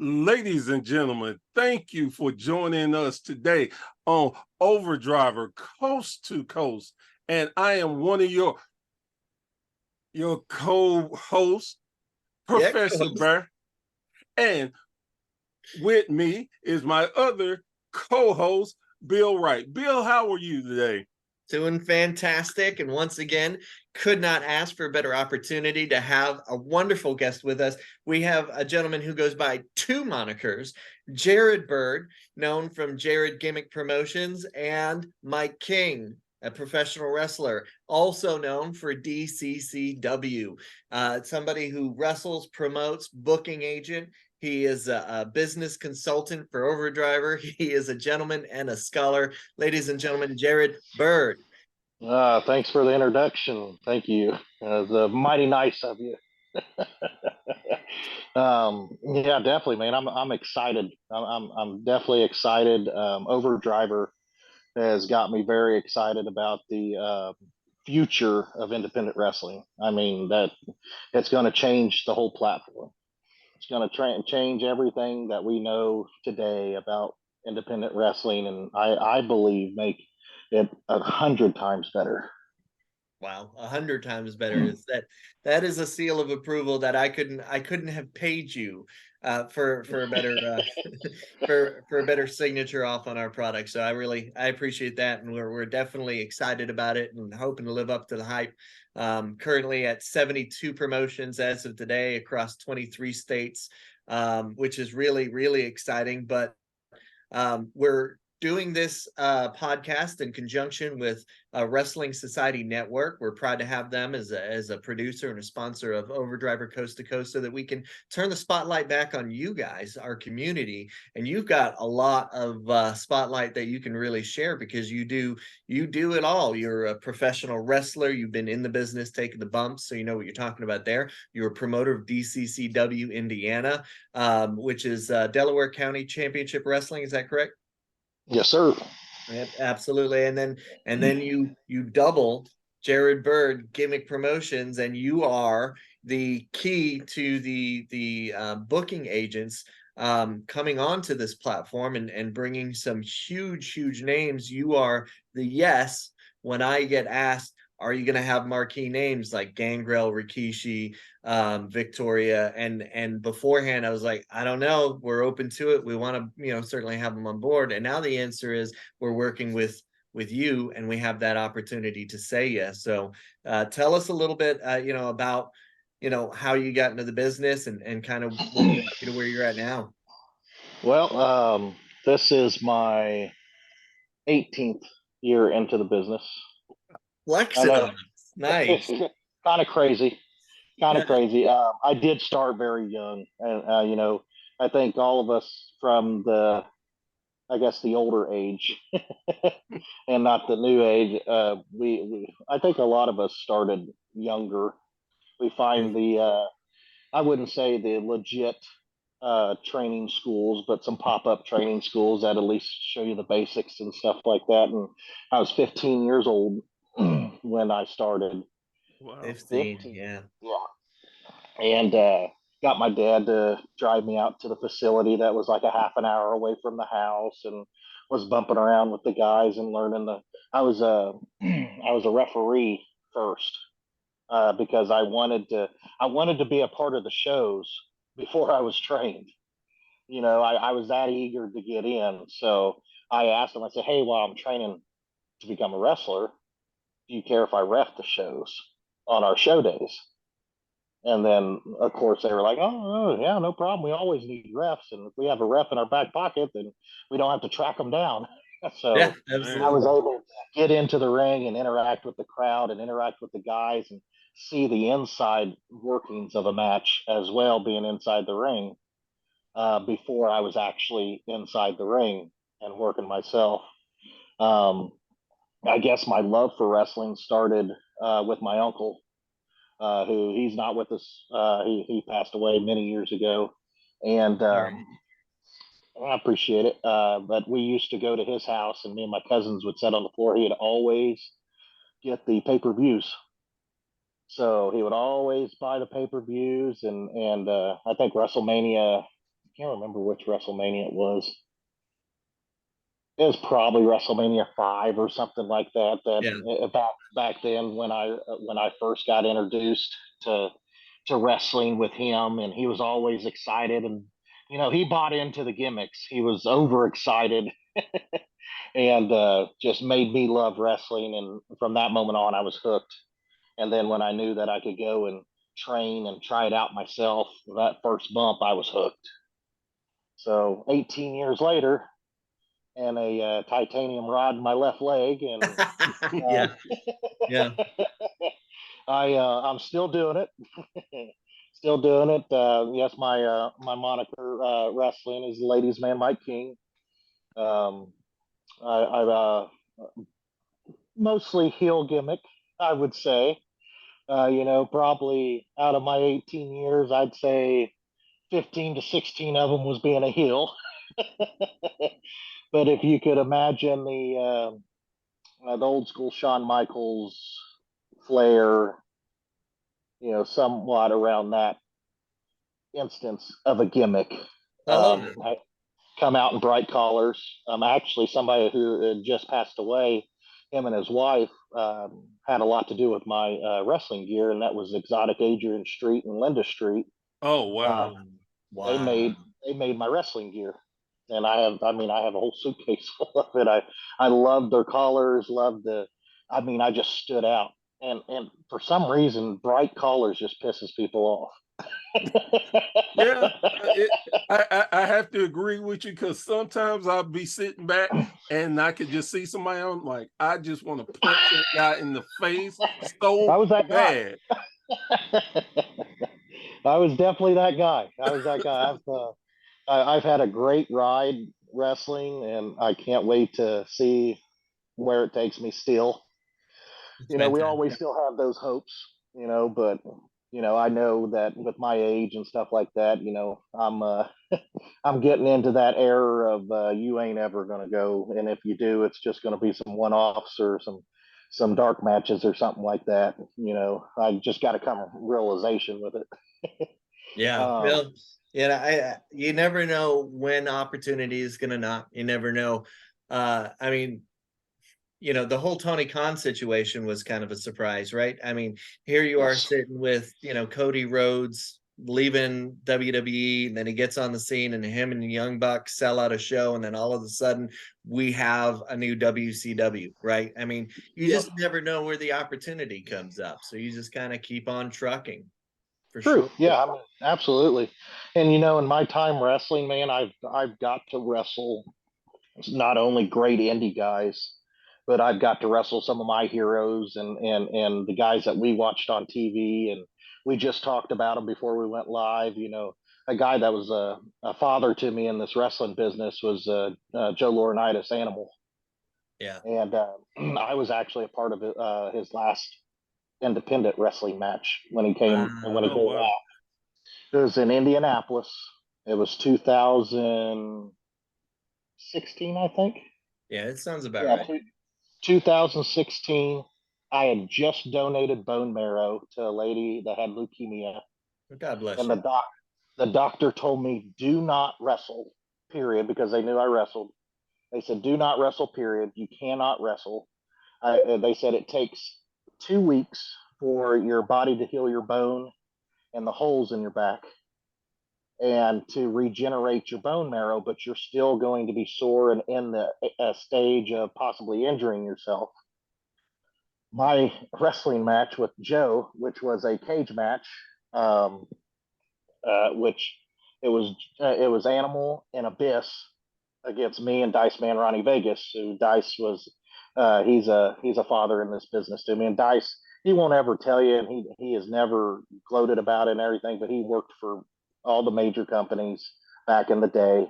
Ladies and gentlemen, thank you for joining us today on Overdriver Coast to Coast. And I am one of your co-hosts, Yeah, Professor Byrd. And with me is my other co-host, Bill Wright. Bill, how are you today? doing fantastic. And once again, could not ask for a better opportunity to have a wonderful guest with us. We have a gentleman who goes by two monikers, Jerred Byrd, known from Jerred Gimmick Promotions, and Mike King, a professional wrestler, also known for DCCW, somebody who wrestles, promotes, booking agent. He is a business consultant for Overdriver. He is a gentleman and a scholar. Ladies and gentlemen, Jerred Byrd. Thanks for the introduction. Thank you. The mighty nice of you. Yeah, definitely, man. I'm excited. I'm definitely excited. Overdriver has got me very excited about the future of independent wrestling. I mean that it's going to change the whole platform. It's going to change everything that we know today about independent wrestling, and I believe make it 100 times better. Wow, 100 times better. Is that is a seal of approval that I couldn't have paid you for a better for a better signature off on our product. So I appreciate that, and we're definitely excited about it and hoping to live up to the hype. Currently at 72 promotions as of today across 23 states, which is really exciting. But we're doing this podcast in conjunction with Wrestling Society Network. We're proud to have them as a producer and a sponsor of Overdriver Coast to Coast so that we can turn the spotlight back on you guys, our community. And you've got a lot of spotlight that you can really share because you do it all. You're a professional wrestler. You've been in the business, taking the bumps, so you know what you're talking about there. You're a promoter of DCCW Indiana, which is Delaware County Championship Wrestling. Is that correct? Yes, sir. Yep, absolutely. And then you double Jerred Byrd Gimmick Promotions, and you are the key to the booking agents coming onto this platform and bringing some huge names. You are the yes when I get asked, are you going to have marquee names like Gangrel, Rikishi, Victoria, and beforehand I was like, I don't know, we're open to it. We want to, certainly have them on board. And now the answer is we're working with you, and we have that opportunity to say yes. So tell us a little bit, about how you got into the business and kind of where you're at now. Well, this is my 18th year into the business. I Flexing know on us. Nice. it's kind of crazy, kind of crazy. I did start very young, and I think all of us from I guess the older age, and not the new age. I think a lot of us started younger. We find I wouldn't say the legit training schools, but some pop up training schools that at least show you the basics and stuff like that. And I was 15 years old when I started. Wow. 15, yeah. Yeah. And got my dad to drive me out to the facility that was like a half an hour away from the house, and was bumping around with the guys and learning the. I was a I was a referee first because I wanted to be a part of the shows before I was trained. I was that eager to get in. So I asked him, I said, hey, while I'm training to become a wrestler, do you care if I ref the shows on our show days? And then, of course, they were like, oh, yeah, no problem. We always need refs. And if we have a ref in our back pocket, then we don't have to track them down. Yeah, So I was absolutely. able to get into the ring and interact with the crowd and interact with the guys and see the inside workings of a match as well, being inside the ring before I was actually inside the ring and working myself. Um, I guess my love for wrestling started with my uncle, who he's not with us. He passed away many years ago, and All right. I appreciate it. But we used to go to his house, and me and my cousins would sit on the floor. He'd always get the pay-per-views, so he would always buy the pay-per-views, and I think WrestleMania can't remember which WrestleMania it was. It was probably WrestleMania 5 or something like that. Yeah. Back then when I first got introduced to wrestling with him, and he was always excited, and he bought into the gimmicks. He was overexcited, and just made me love wrestling. And from that moment on, I was hooked. And then when I knew that I could go and train and try it out myself, that first bump, I was hooked. So 18 years later, and a titanium rod in my left leg, and Yeah. Yeah. I'm still doing it. Still doing it. Yes, my moniker wrestling is Ladies Man Mike King. I've mostly heel gimmick, I would say. Probably out of my 18 years, I'd say 15 to 16 of them was being a heel. But if you could imagine the old school Shawn Michaels flair, somewhat around that instance of a gimmick. I love it. I come out in bright colors. Actually, somebody who had just passed away, him and his wife, had a lot to do with my wrestling gear, and that was Exotic Adrian Street and Linda Street. Oh wow. They Wow. made my wrestling gear, and I have a whole suitcase full of it. I love their collars, I just stood out, and for some reason bright collars just pisses people off. Yeah, I have to agree with you, because sometimes I'll be sitting back and I could just see somebody on, like, I just want to punch that guy in the face so I was that guy. bad. I was definitely that guy. I was that guy. I've had a great ride wrestling, and I can't wait to see where it takes me still. It's We fantastic. always still have those hopes, but I know that with my age and stuff like that, I'm getting into that era of you ain't ever gonna go, and if you do, it's just gonna be some one-offs or some dark matches or something like that. I just got to come to realization with it. Yeah. um, Well, you never know when opportunity is gonna knock. You never know. I mean, the whole Tony Khan situation was kind of a surprise, right? I mean, here you are yes. sitting with, Cody Rhodes leaving WWE, and then he gets on the scene, and him and the Young Bucks sell out a show, and then all of a sudden we have a new WCW, right? I mean, you Yep. just never know where the opportunity comes up. So you just kind of keep on trucking, for True. sure. Yeah, absolutely. And in my time wrestling, man, I've got to wrestle not only great indie guys, but I've got to wrestle some of my heroes, and the guys that we watched on TV, and we just talked about them before we went live. A guy that was a father to me in this wrestling business was Joe Laurinaitis, Animal, Yeah. and I was actually a part of his last independent wrestling match when he came Oh wow. out. It was in Indianapolis. It was 2016, I think. Yeah, it sounds about Yeah, right. 2016. I had just donated bone marrow to a lady that had leukemia, God bless and you. the doctor told me do not wrestle, period, because they knew I wrestled. They said do not wrestle, period. You cannot wrestle. They said it takes 2 weeks for your body to heal your bone and the holes in your back, and to regenerate your bone marrow, but you're still going to be sore and in the stage of possibly injuring yourself. My wrestling match with Joe, which was a cage match, which it was Animal and Abyss against me and Dice Man Ronnie Vegas. Who Dice was, he's a father in this business to me. And Dice, he won't ever tell you, and he has never gloated about it and everything, but he worked for all the major companies back in the day.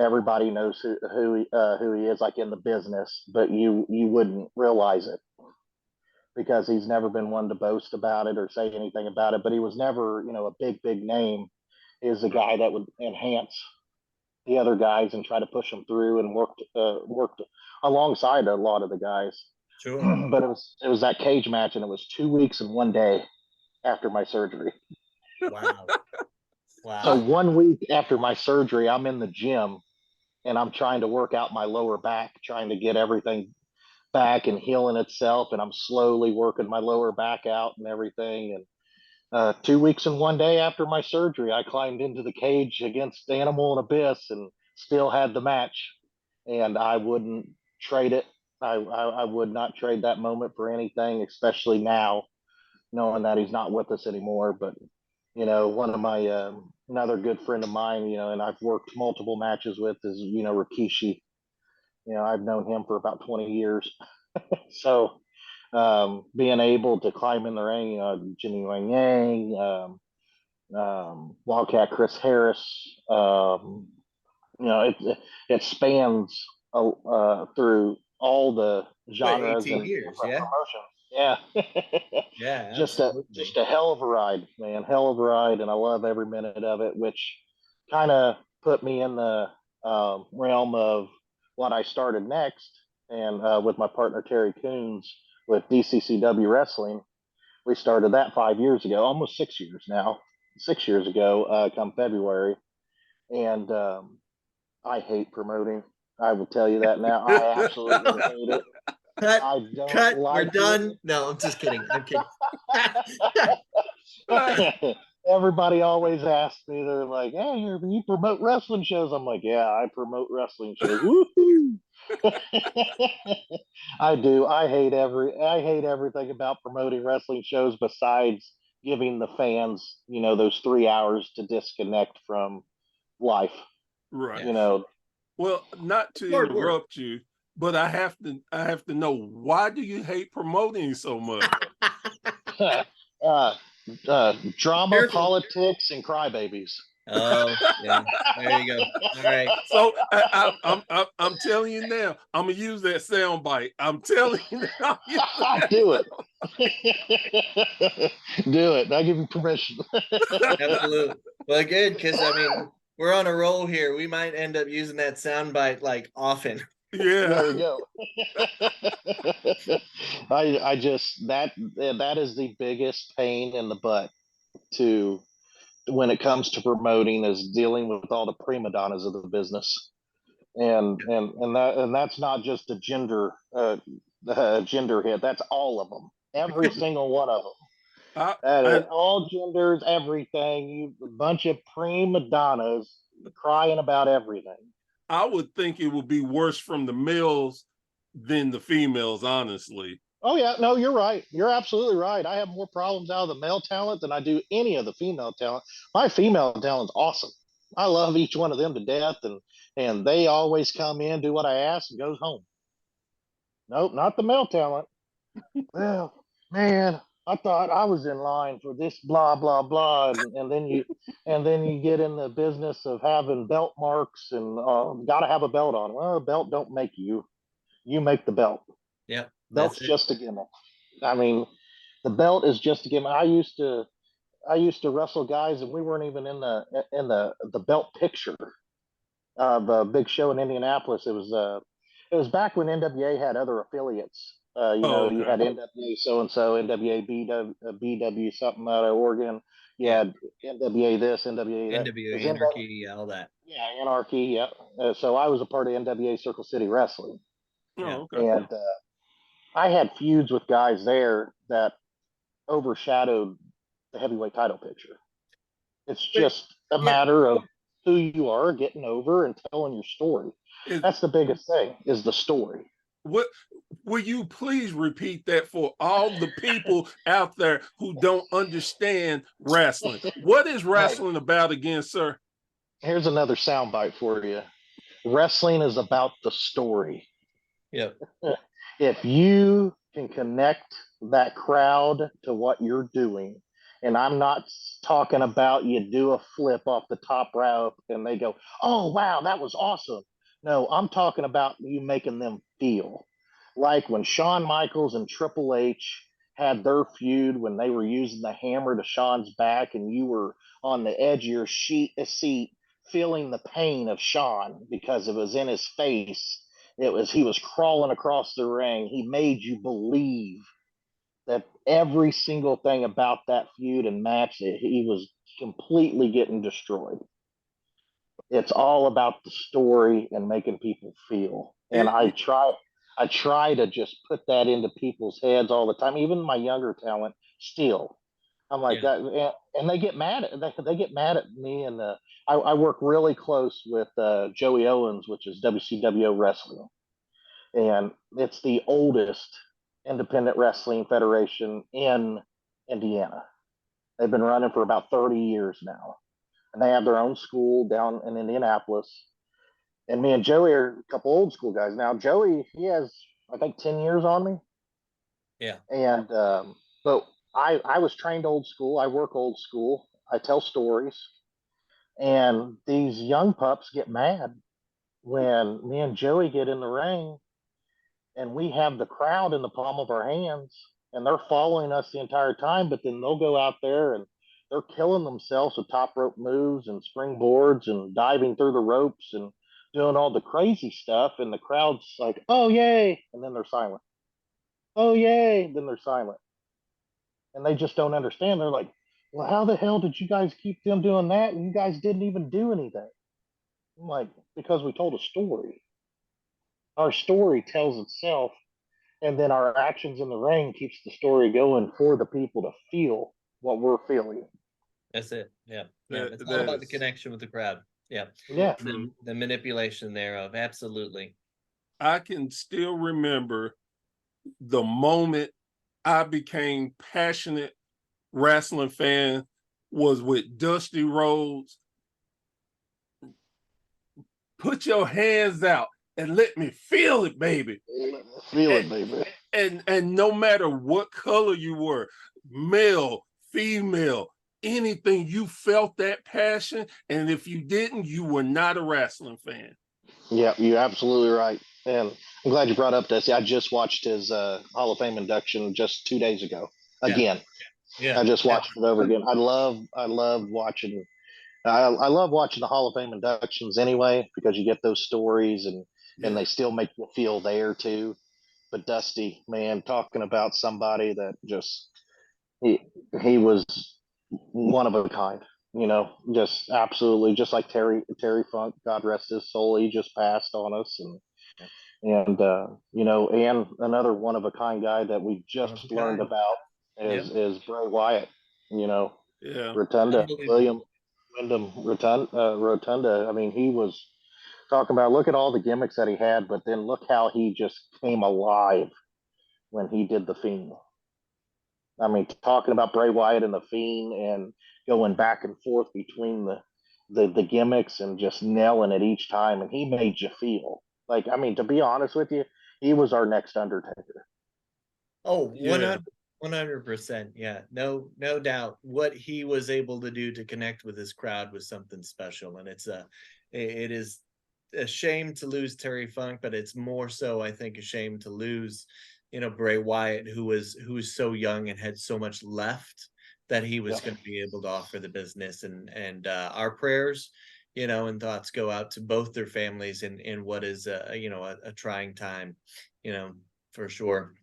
Everybody knows who he is, like in the business, but you wouldn't realize it because he's never been one to boast about it or say anything about it. But he was never, a big name. He is a guy that would enhance the other guys and try to push them through, and worked alongside a lot of the guys. Sure. But it was that cage match, and it was 2 weeks and one day after my surgery. Wow. So Wow. 1 week after my surgery, I'm in the gym and I'm trying to work out my lower back, trying to get everything back and healing itself. And I'm slowly working my lower back out and everything. And 2 weeks and 1 day after my surgery, I climbed into the cage against Animal and Abyss and still had the match. And I wouldn't trade it. I would not trade that moment for anything, especially now, knowing that he's not with us anymore. But one of my another good friend of mine, and I've worked multiple matches with is Rikishi. I've known him for about 20 years. So being able to climb in the ring, Jimmy Wang Yang, Wildcat Chris Harris, it spans through all the But genres 18 and years, different yeah. promotions. Yeah, Yeah, just a absolutely. just a hell of a ride, man, hell of a ride, and I love every minute of it. Which kind of put me in the realm of what I started next, and with my partner Terry Coons with DCCW Wrestling, we started that 5 years ago, almost 6 years now. 6 years ago, come February, and I hate promoting. I will tell you that now. I absolutely hate it. Cut, I don't cut. We're like done. No, I'm just kidding. I'm kidding. it. Everybody always asks me, they're like, "Hey, you promote wrestling shows?" I'm like, "Yeah, I promote wrestling shows." Woohoo! I do. I hate everything about promoting wrestling shows besides giving the fans, those 3 hours to disconnect from life. Right. Yeah. You know, Well, not to Hard work. interrupt you, but I have to know, why do you hate promoting so much? uh, drama, Careful. politics, and crybabies. Oh, yeah. There you go. All right. So I'm telling you now, I'm gonna use that sound bite. I'm telling you now. Do it. Do it. I give you permission. Absolutely. Well, good, because I mean, we're on a roll here. We might end up using that soundbite like often. Yeah. There we go. I just that is the biggest pain in the butt to when it comes to promoting is dealing with all the prima donnas of the business, and that's not just a gender hit. That's all of them. Every single one of them. I, That and all genders, everything. You a bunch of prima donnas crying about everything. I would think it would be worse from the males than the females, honestly. Oh yeah, no, you're right. You're absolutely right. I have more problems out of the male talent than I do any of the female talent. My female talent's awesome. I love each one of them to death, and they always come in, do what I ask, and goes home. Nope, not the male talent. Well, man, I thought I was in line for this blah blah blah, and then you get in the business of having belt marks and got to have a belt on. Well, a belt don't make you. You make the belt. Yep, Belt's that's it. just a gimmick. I mean, the belt is just a gimmick. I used to wrestle guys, and we weren't even in the belt picture of a big show in Indianapolis. It was back when NWA had other affiliates. Oh, You okay. had NWA so and so, NWA BW something out of Oregon. You Yeah. had NWA this, NWA that. NWA Is NWA? Anarchy, all that. Yeah, Anarchy. Yeah. So I was a part of NWA Circle City Wrestling, Yeah. Oh, okay. and I had feuds with guys there that overshadowed the heavyweight title picture. It's But just a yeah, matter of who you are, getting over and telling your story. Is That's the biggest thing is the story. what will you please repeat that for all the people out there who don't understand wrestling? What is Hey, wrestling about again, sir? here's another soundbite for you. Wrestling is about the story. yep. If you can connect that crowd to what you're doing, and I'm not talking about you do a flip off the top rope and they go, "Oh wow, that was awesome." No, I'm talking about you making them feel like when Shawn Michaels and Triple H had their feud when they were using the hammer to Shawn's back, and you were on the edge of your seat feeling the pain of Shawn because it was in his face. He was crawling across the ring. He made you believe that every single thing about that feud and match, he was completely getting destroyed. It's all about the story and making people feel. And It, I try to just put that into people's heads all the time, even my younger talent still. I'm like Yeah. that, and they get mad at they get mad at me. And I work really close with Joey Owens, which is WCW wrestling, and it's the oldest independent wrestling federation in Indiana. They've been running for about 30 years now, and they have their own school down in Indianapolis. And me and Joey are a couple old school guys. Now Joey, he has I think 10 years on me, Yeah. and but I was trained old school. I work old school. I tell stories, and these young pups get mad when me and Joey get in the ring and we have the crowd in the palm of our hands and they're following us the entire time, but then they'll go out there and they're killing themselves with top rope moves and springboards and diving through the ropes and doing all the crazy stuff. And the crowd's like, oh, yay. And then they're silent. Oh, yay. Then they're silent. And they just don't understand. They're like, well, how the hell did you guys keep them doing that? And you guys didn't even do anything. I'm like, because we told a story. Our story tells itself, and then our actions in the ring keeps the story going for the people to feel what we're feeling. That's it. Yeah. Yeah. that, It's all that about the is connection with the crowd. Yeah. Yeah. true. The manipulation thereof. Absolutely. I can still remember the moment I became passionate wrestling fan was with Dusty Rhodes. Put your hands out and let me feel it, baby. Feel And it, baby. and no matter what color you were, male, female, anything, you felt that passion. And if you didn't, you were not a wrestling fan. Yeah, you're absolutely right. And I'm glad you brought up Dusty. I just watched his Hall of Fame induction just 2 days ago. Yeah. Again, Yeah. I just watched it over again. I love watching the Hall of Fame inductions anyway because you get those stories and Yeah. they still make you feel there too. But Dusty, man, talking about somebody that just he he was one of a kind. You know, just absolutely, just like Terry Funk, God rest his soul, he just passed on us, and you know, and another one of a kind guy that we One of a just learned kind. about Yep. is Bray Wyatt. You know, Yeah. Rotunda, Unbelievable. William Wyndham Rotunda. I mean, he was talking about look at all the gimmicks that he had, but then look how he just came alive when he did the Fiend. I mean, talking about Bray Wyatt and the Fiend and going back and forth between the gimmicks and just nailing it each time, and he made you feel like. I mean, to be honest with you, he was our next Undertaker. Oh, Yeah. 100%. Yeah. No doubt. What he was able to do to connect with his crowd was something special. And it is a shame to lose Terry Funk, but it's more so, I think, a shame to lose, Bray Wyatt, who was so young and had so much left that he was Yep. going to be able to offer the business. And our prayers, and thoughts go out to both their families in what is a trying time, for sure.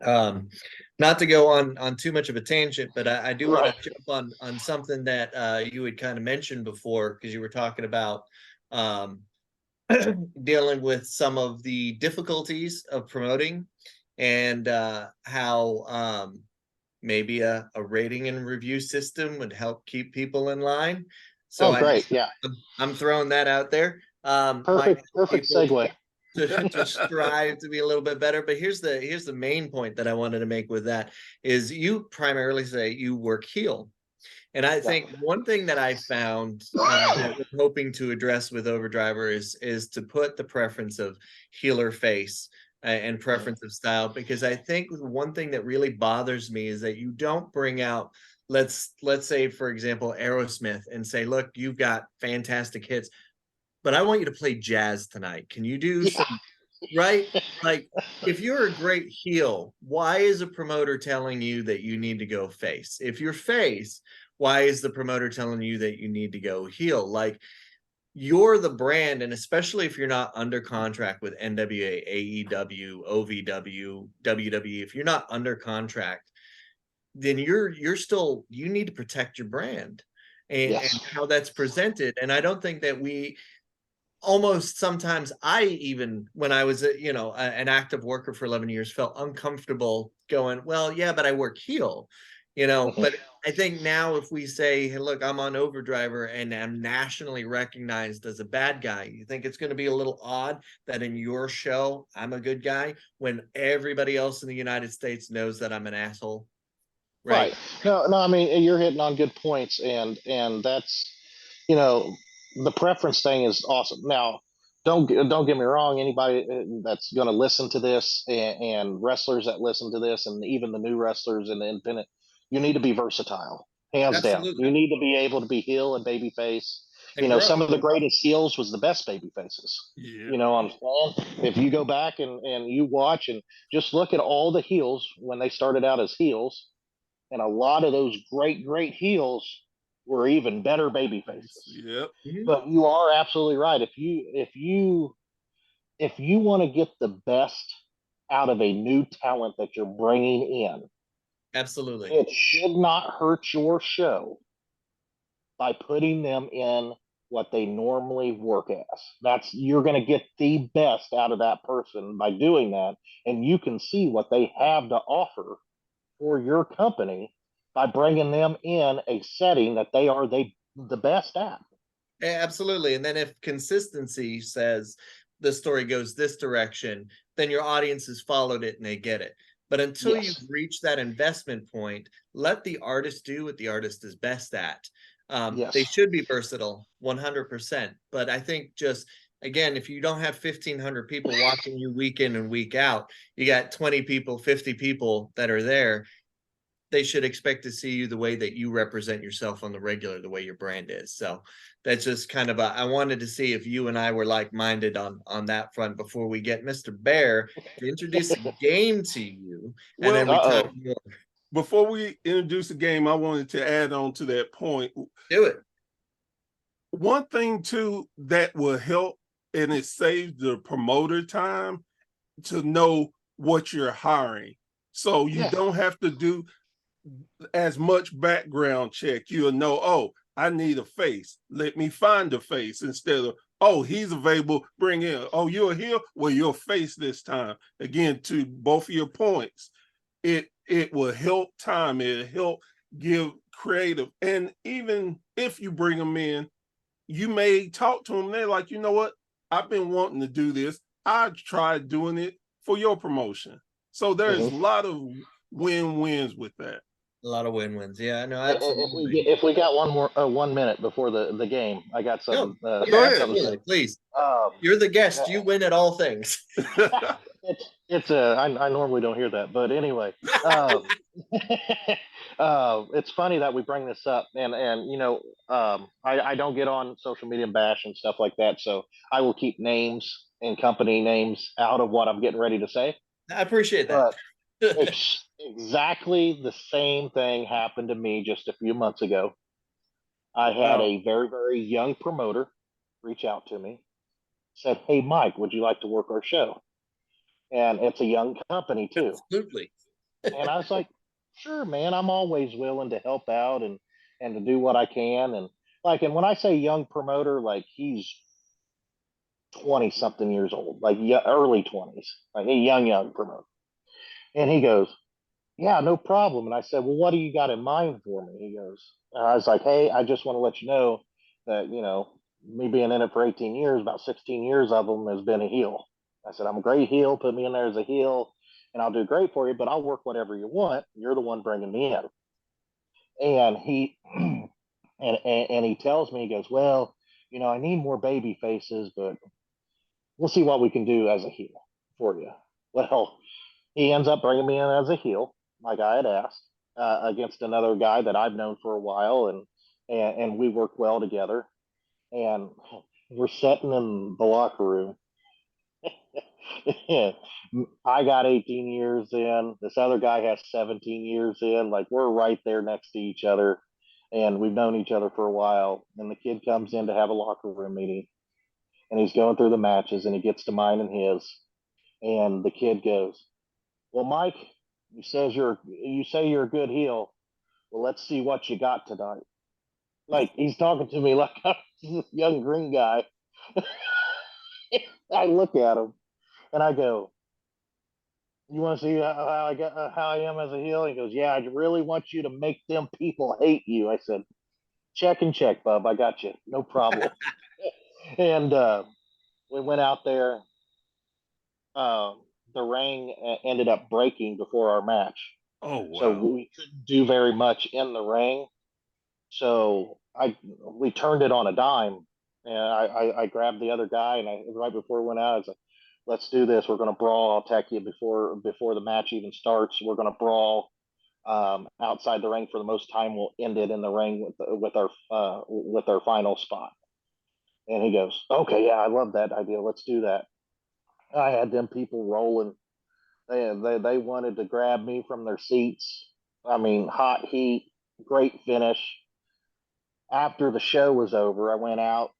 Not to go on too much of a tangent, but I do want to jump on something that you had kind of mentioned before, because you were talking about dealing with some of the difficulties of promoting and how maybe a rating and review system would help keep people in line. So Oh, great! Yeah, I'm throwing that out there. Might perfect people segue. to strive to be a little bit better. But here's the main point that I wanted to make with that is you primarily say you work heel. And I think one thing that I found that we're hoping to address with Overdriver is to put the preference of healer face and preference of style, because I think one thing that really bothers me is that you don't bring out, let's say, for example, Aerosmith and say, look, you've got fantastic hits, but I want you to play jazz tonight. Can you do some, right? Like, if you're a great heel, why is a promoter telling you that you need to go face? If you're face, why is the promoter telling you that you need to go heel? Like, you're the brand, and especially if you're not under contract with NWA, AEW, OVW, WWE, if you're not under contract, then you're still, you need to protect your brand and Yes. how that's presented. And I don't think that we, almost sometimes, I even when I was an active worker for 11 years, felt uncomfortable going, well, yeah, but I work heel, Mhm. but I think now if we say, hey, look, I'm on Overdriver and I'm nationally recognized as a bad guy, you think it's going to be a little odd that in your show I'm a good guy when everybody else in the United States knows that I'm an asshole, right? Right. No, no, I mean, you're hitting on good points, and that's, you know, the preference thing is awesome. Now, don't get me wrong. Anybody that's going to listen to this, and wrestlers that listen to this, and even the new wrestlers in the independent, you need to be versatile, hands down. Absolutely. You need to be able to be heel and baby face. And Some grow. of the greatest heels was the best baby faces. Yeah. You know what I'm saying? If you go back and you watch and just look at all the heels when they started out as heels, and a lot of those great heels were even better baby faces. Yep. Mhm. But you are absolutely right. If you want to get the best out of a new talent that you're bringing in, Absolutely. it should not hurt your show by putting them in what they normally work as. That's You're going to get the best out of that person by doing that, and you can see what they have to offer for your company by bringing them in a setting that they are the best at. Absolutely. And then if consistency says the story goes this direction, then your audience has followed it and they get it. But until you Yes. reach that investment point, let the artist do what the artist is best at. They Yes. should be versatile 100%. But I think just, again, if you don't have 1,500 people watching you week in and week out, you got 20 people, 50 people that are there, they should expect to see you the way that you represent yourself on the regular, the way your brand is. So that's just kind of I wanted to see if you and I were like-minded on that front before we get Mr. Bear to introduce a game to you, and then Well, we talk Uh-oh. more. before we introduce the game, I wanted to add on to that point. Do it. One thing too that will help, and it saves the promoter time to know what you're hiring. So you Yeah. don't have to do as much background check. You'll know, oh, I need a face. Let me find a face instead of, oh, he's available. Bring in. Oh, you're here. Well, you're face this time. Again, to both of your points, it will help time. It'll help give creative. And even if you bring them in, you may talk to them. They're like, you know what? I've been wanting to do this. I tried doing it for your promotion. So there's a Mhm. lot of win-wins with that. A lot of win-wins. Yeah, no, If we absolutely. get if we got 1 minute before the game, I got No, something Go yeah, ahead. something to absolutely. say. Please. Um, You're the guest. You win at all things. I normally don't hear that, but anyway, it's funny that we bring this up, and I don't get on social media and bash and stuff like that, so I will keep names and company names out of what I'm getting ready to say. I appreciate that. But exactly the same thing happened to me just a few months ago. I had Wow. a very young promoter reach out to me, said, "Hey, Mike, would you like to work our show?" And it's a young company too. Absolutely. And I was like, "Sure, man, I'm always willing to help out and to do what I can." And when I say young promoter, like he's 20 something years old, like early 20s, like a young promoter. And he goes, "Yeah, no problem." And I said, "Well, what do you got in mind for me?" He goes, I was like, "Hey, I just want to let you know that, me being in it for 18 years, about 16 years of them has been a heel." I said, "I'm a great heel. Put me in there as a heel and I'll do great for you, but I'll work whatever you want. You're the one bringing me in." And he, and he tells me, he goes, "Well, I need more baby faces, but we'll see what we can do as a heel for you." Well, he ends up bringing me in as a heel, like I had asked, against another guy that I've known for a while, and we work well together. And we're sitting in the locker room. I got 18 years in. This other guy has 17 years in. Like we're right there next to each other. and we've known each other for a while. And the kid comes in to have a locker room meeting, and he's going through the matches, and he gets to mine and his, and the kid goes, "Well, Mike, you say you're a good heel. Well, let's see what you got tonight." Like he's talking to me like I'm this young green guy. I look at him and I go, "You want to see how I am as a heel?" He goes, "Yeah, I really want you to make them people hate you." I said, "Check and check, bub. I got you. No problem." And we went out there. Uh, the ring ended up breaking before our match, Oh so wow. we couldn't do very much in the ring. So we turned it on a dime, and I grabbed the other guy, and right before we went out, I was like, "Let's do this. We're going to brawl. I'll attack you before the match even starts. We're going to brawl outside the ring for the most time. We'll end it in the ring with our final spot." And he goes, "Okay, yeah, I love that idea. Let's do that." I had them people rolling. They wanted to grab me from their seats. I mean, hot heat, great finish. After the show was over, I went out.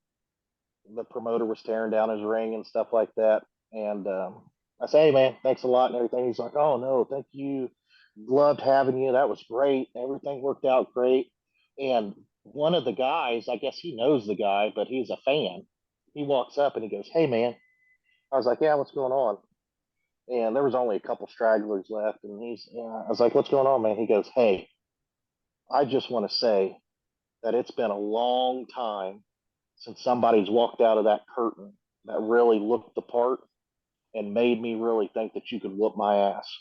The promoter was tearing down his ring and stuff like that. And I say, "Hey, man, thanks a lot," and everything. He's like, "Oh, no, thank you. Loved having you. That was great. Everything worked out great." And one of the guys, I guess he knows the guy, but he's a fan. He walks up and he goes, "Hey, man." I was like, "Yeah, what's going on?" And there was only a couple stragglers left. And I was like, "What's going on, man?" He goes, "Hey, I just want to say that it's been a long time since somebody's walked out of that curtain that really looked the part and made me really think that you could whoop my ass."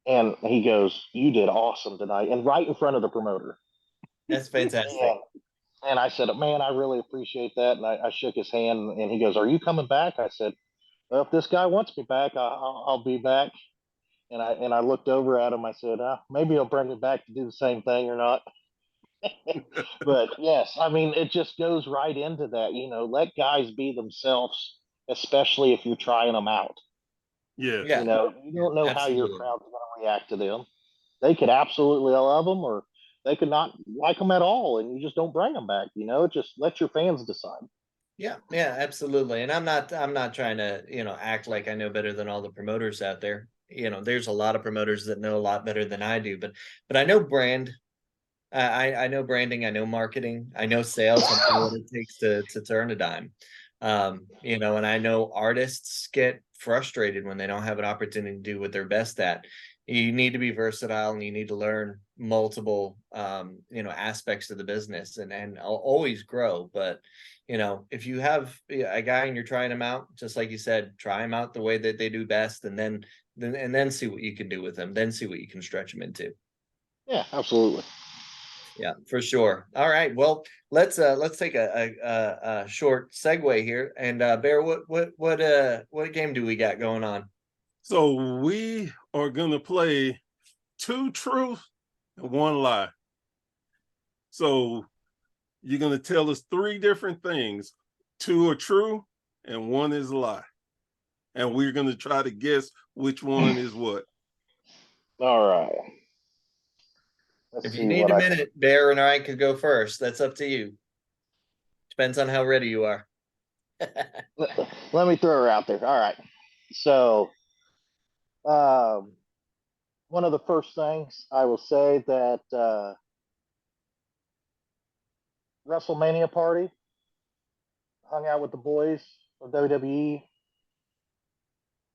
And he goes, "You did awesome tonight," and right in front of the promoter. That's fantastic. And I said, "Man, I really appreciate that." And I shook his hand, and he goes, "Are you coming back?" I said, "Well, if this guy wants me back, I'll be back." And I looked over at him. I said, "Maybe he'll bring me back to do the same thing or not." But yes, I mean, it just goes right into that. Let guys be themselves, especially if you're trying them out. Yes. Yeah, You don't know how your absolutely. crowd's going to react to them. They could absolutely love them, or they could not like them at all, and you just don't bring them back. Just let your fans decide. Yeah, yeah, absolutely. And I'm not trying to, act like I know better than all the promoters out there. There's a lot of promoters that know a lot better than I do, but I know brand. I know branding, I know marketing, I know sales, I know what it takes to turn a dime. And I know artists get frustrated when they don't have an opportunity to do what they're best at. You need to be versatile and you need to learn multiple aspects of the business and always grow. But if you have a guy and you're trying him out, just like you said, try him out the way that they do best, and then see what you can do with them, then see what you can stretch them into. Yeah, absolutely. Yeah, for sure. All right. Well, let's take a short segue here. And Bear, what game do we got going on? So we are gonna play two truths and one lie. So you're gonna tell us three different things. Two are true and one is a lie. And we're gonna try to guess which one is what. All right. Let's If you see need what a I minute, Bear and I could go first. That's up to you. Depends on how ready you are. let me throw her out there. All right. So, um, one of the first things I will say that WrestleMania party, hung out with the boys of WWE,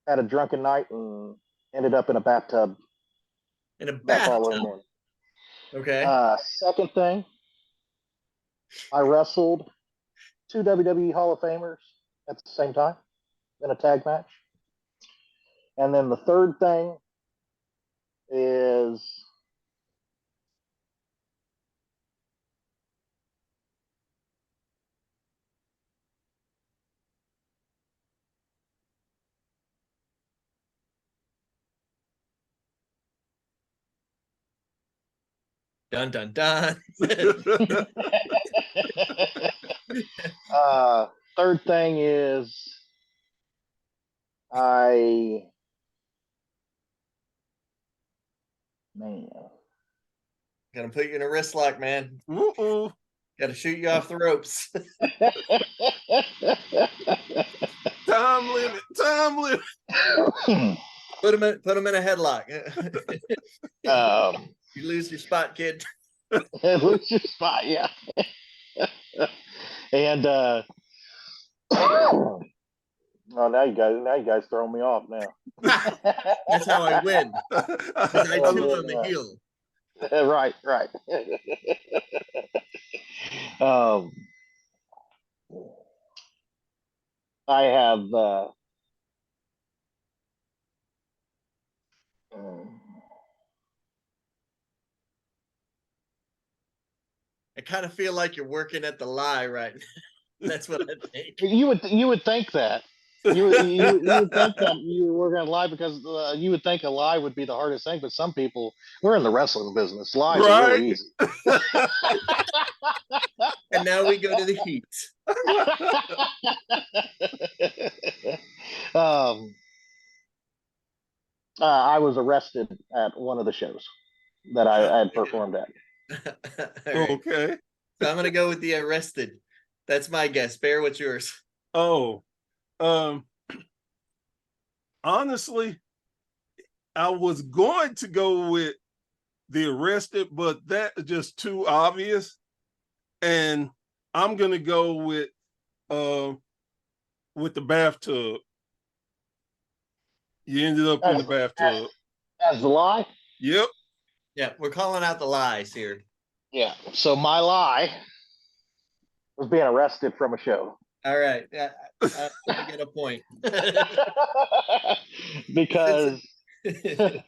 had a drunken night, and ended up in a bathtub In a that following bathtub. morning. Okay. Second thing, I wrestled two WWE Hall of Famers at the same time in a tag match. And then the third thing is Dun dun dun. uh, third thing is I man Gonna put you in a wrist lock, man. Uh-uh. Gotta shoot you off the ropes. Time limit. Time limit. Put him in a headlock. um, You lose your spot, kid. lose your spot, yeah. And oh, now you guys throwing me off now. That's how I win. Because I too am a heel. Right. um, I have I kind of feel like you're working at the lie right now. That's what I think. you would think that. You would think that you were going to lie because you would think a lie would be the hardest thing, but some people, we're in the wrestling business. Lies are really easy. And now we go to the heat. I was arrested at one of the shows that I had performed at. Right. Okay. So I'm gonna go with the arrested. That's my guess. Bear, what's yours? Oh, honestly, I was going to go with the arrested, but that's just too obvious. And I'm gonna go with the bathtub. You ended up in the bathtub. As the lie? Yep. Yeah, we're calling out the lies here. Yeah. So my lie was being arrested from a show. All right. Yeah, I get a point. because I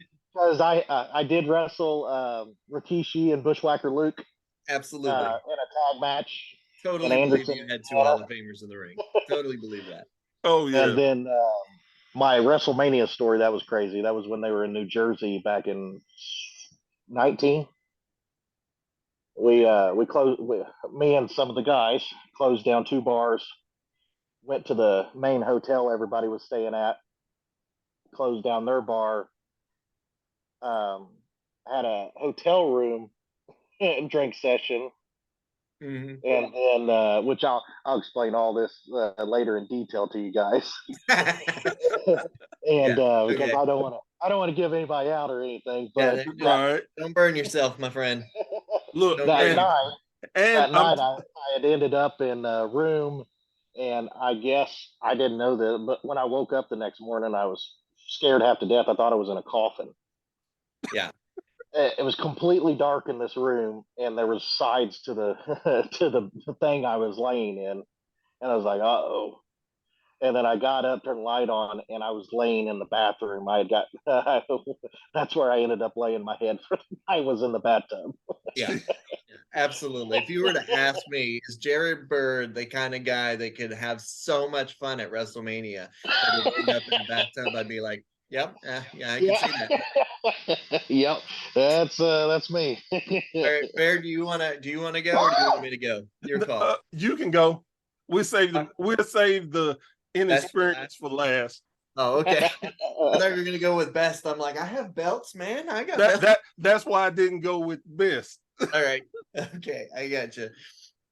did wrestle Rikishi and Bushwhacker Luke Absolutely. in a tag match. Totally believe you had 2 Hall of Famers in the ring. Totally believe that. Oh yeah. And then my WrestleMania story, that was crazy. That was when they were in New Jersey back in 19. We closed. Me and some of the guys closed down 2 bars. Went to the main hotel everybody was staying at. Closed down their bar. Had a hotel room drink session. Mm-hmm. And then, which I'll explain all this later in detail to you guys. And because I don't want to give anybody out or anything. But right. Don't burn yourself, my friend. Look, that night I had ended up in a room, and I guess I didn't know that. But when I woke up the next morning, I was scared half to death. I thought I was in a coffin. Yeah. It was completely dark in this room, and there was sides to the to the thing I was laying in, and I was like, "Uh-oh." And then I got up, turned the light on, and I was laying in the bathroom. I had got that's where I ended up laying my head for the night, was in the bathtub. Yeah, absolutely. If you were to ask me, is Jerred Byrd the kind of guy that could have so much fun at WrestleMania that would end up in the bathtub? I'd be like, yep, yeah, I can see that. Yep, that's me. All right, Bear, do you want to go, or do you want me to go? Your call. You can go. We'll save the inexperience for last. Oh, okay. I thought you were gonna go with best. I'm like, I have belts, man. I got belts. That's why I didn't go with best. All right. Okay, I got you.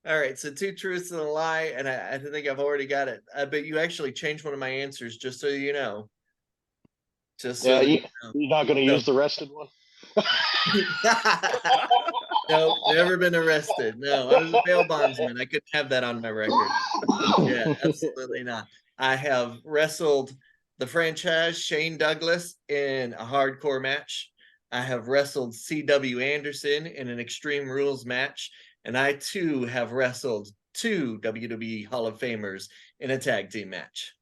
All right, so 2 truths and a lie, and I think I've already got it. But you actually changed one of my answers, just so you know. Just so you're not going to use the arrested one. No, never been arrested. No, I was a bail bondsman. I couldn't have that on my record. Yeah, absolutely not. I have wrestled the franchise Shane Douglas in a hardcore match. I have wrestled C.W. Anderson in an Extreme Rules match. And I, too, have wrestled 2 WWE Hall of Famers in a tag team match.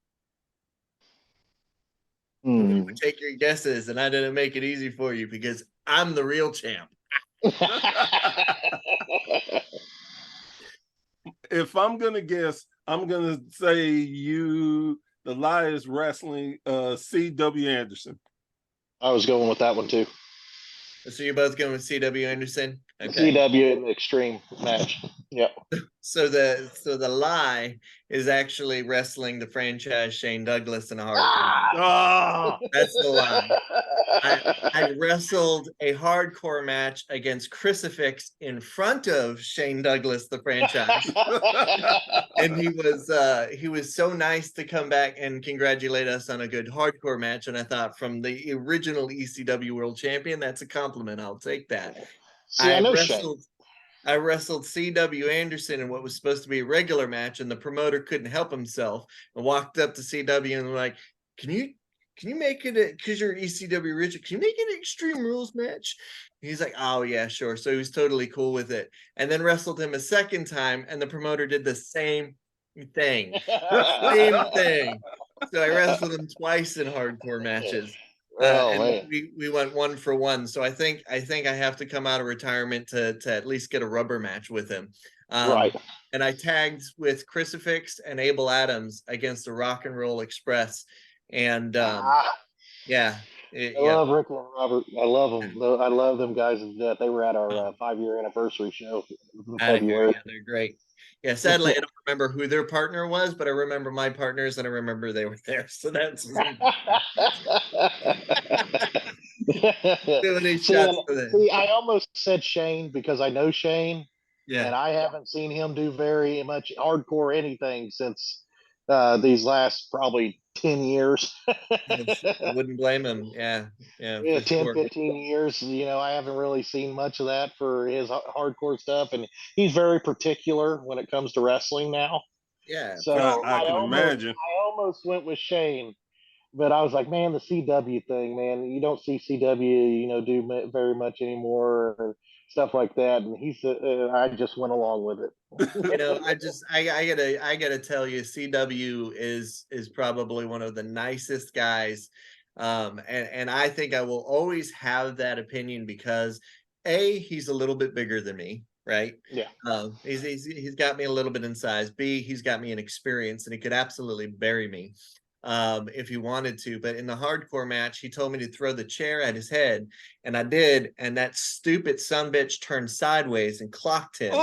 Take your guesses, and I didn't make it easy for you because I'm the real champ. If I'm gonna guess, I'm gonna say the lie is wrestling C.W. Anderson. I was going with that one too. So you're both going with C.W. Anderson? Okay. C.W. in the Extreme match. Yep. So the lie is actually wrestling the franchise Shane Douglas in a hardcore. Ah, That's the lie. I wrestled a hardcore match against Crucifix in front of Shane Douglas, the franchise. And he was so nice to come back and congratulate us on a good hardcore match. And I thought, from the original ECW World Champion, that's a compliment. I'll take that. See, I know Shane. I wrestled CW Anderson in what was supposed to be a regular match, and the promoter couldn't help himself and walked up to CW and was like, can you make it, because you're ECW Richard, can you make it an Extreme Rules match? And he's like, oh yeah, sure. So he was totally cool with it. And then wrestled him a second time, and the promoter did the same thing. Same thing. So I wrestled him twice in hardcore matches. And man. we went 1 for 1. So I think I have to come out of retirement to at least get a rubber match with him. Right. And I tagged with Crucifix and Abel Adams against the Rock and Roll Express. And yeah. I love Rick and Robert. I love them. I love them guys to death. They were at our 5-year anniversary show in February. Yeah, they're great. Yeah, sadly, I don't remember who their partner was, but I remember my partners and I remember they were there. So that's See, I almost said Shane because I know Shane, and I haven't seen him do very much hardcore anything since these last probably 10 years. I wouldn't blame him. Yeah, 10, sure. 15 years. You know, I haven't really seen much of that for his hardcore stuff, and he's very particular when it comes to wrestling now. Yeah, so I can imagine. I almost went with Shane, but I was like, man, the CW thing, man, you don't see CW, you know, do very much anymore, or stuff like that. And I just went along with it. You know, I gotta tell you, CW is probably one of the nicest guys. And I think I will always have that opinion because he's a little bit bigger than me, right? Yeah. He's got me a little bit in size. B, he's got me in experience, and he could absolutely bury me if he wanted to. But in the hardcore match, he told me to throw the chair at his head, and I did. And that stupid sumbitch turned sideways and clocked him,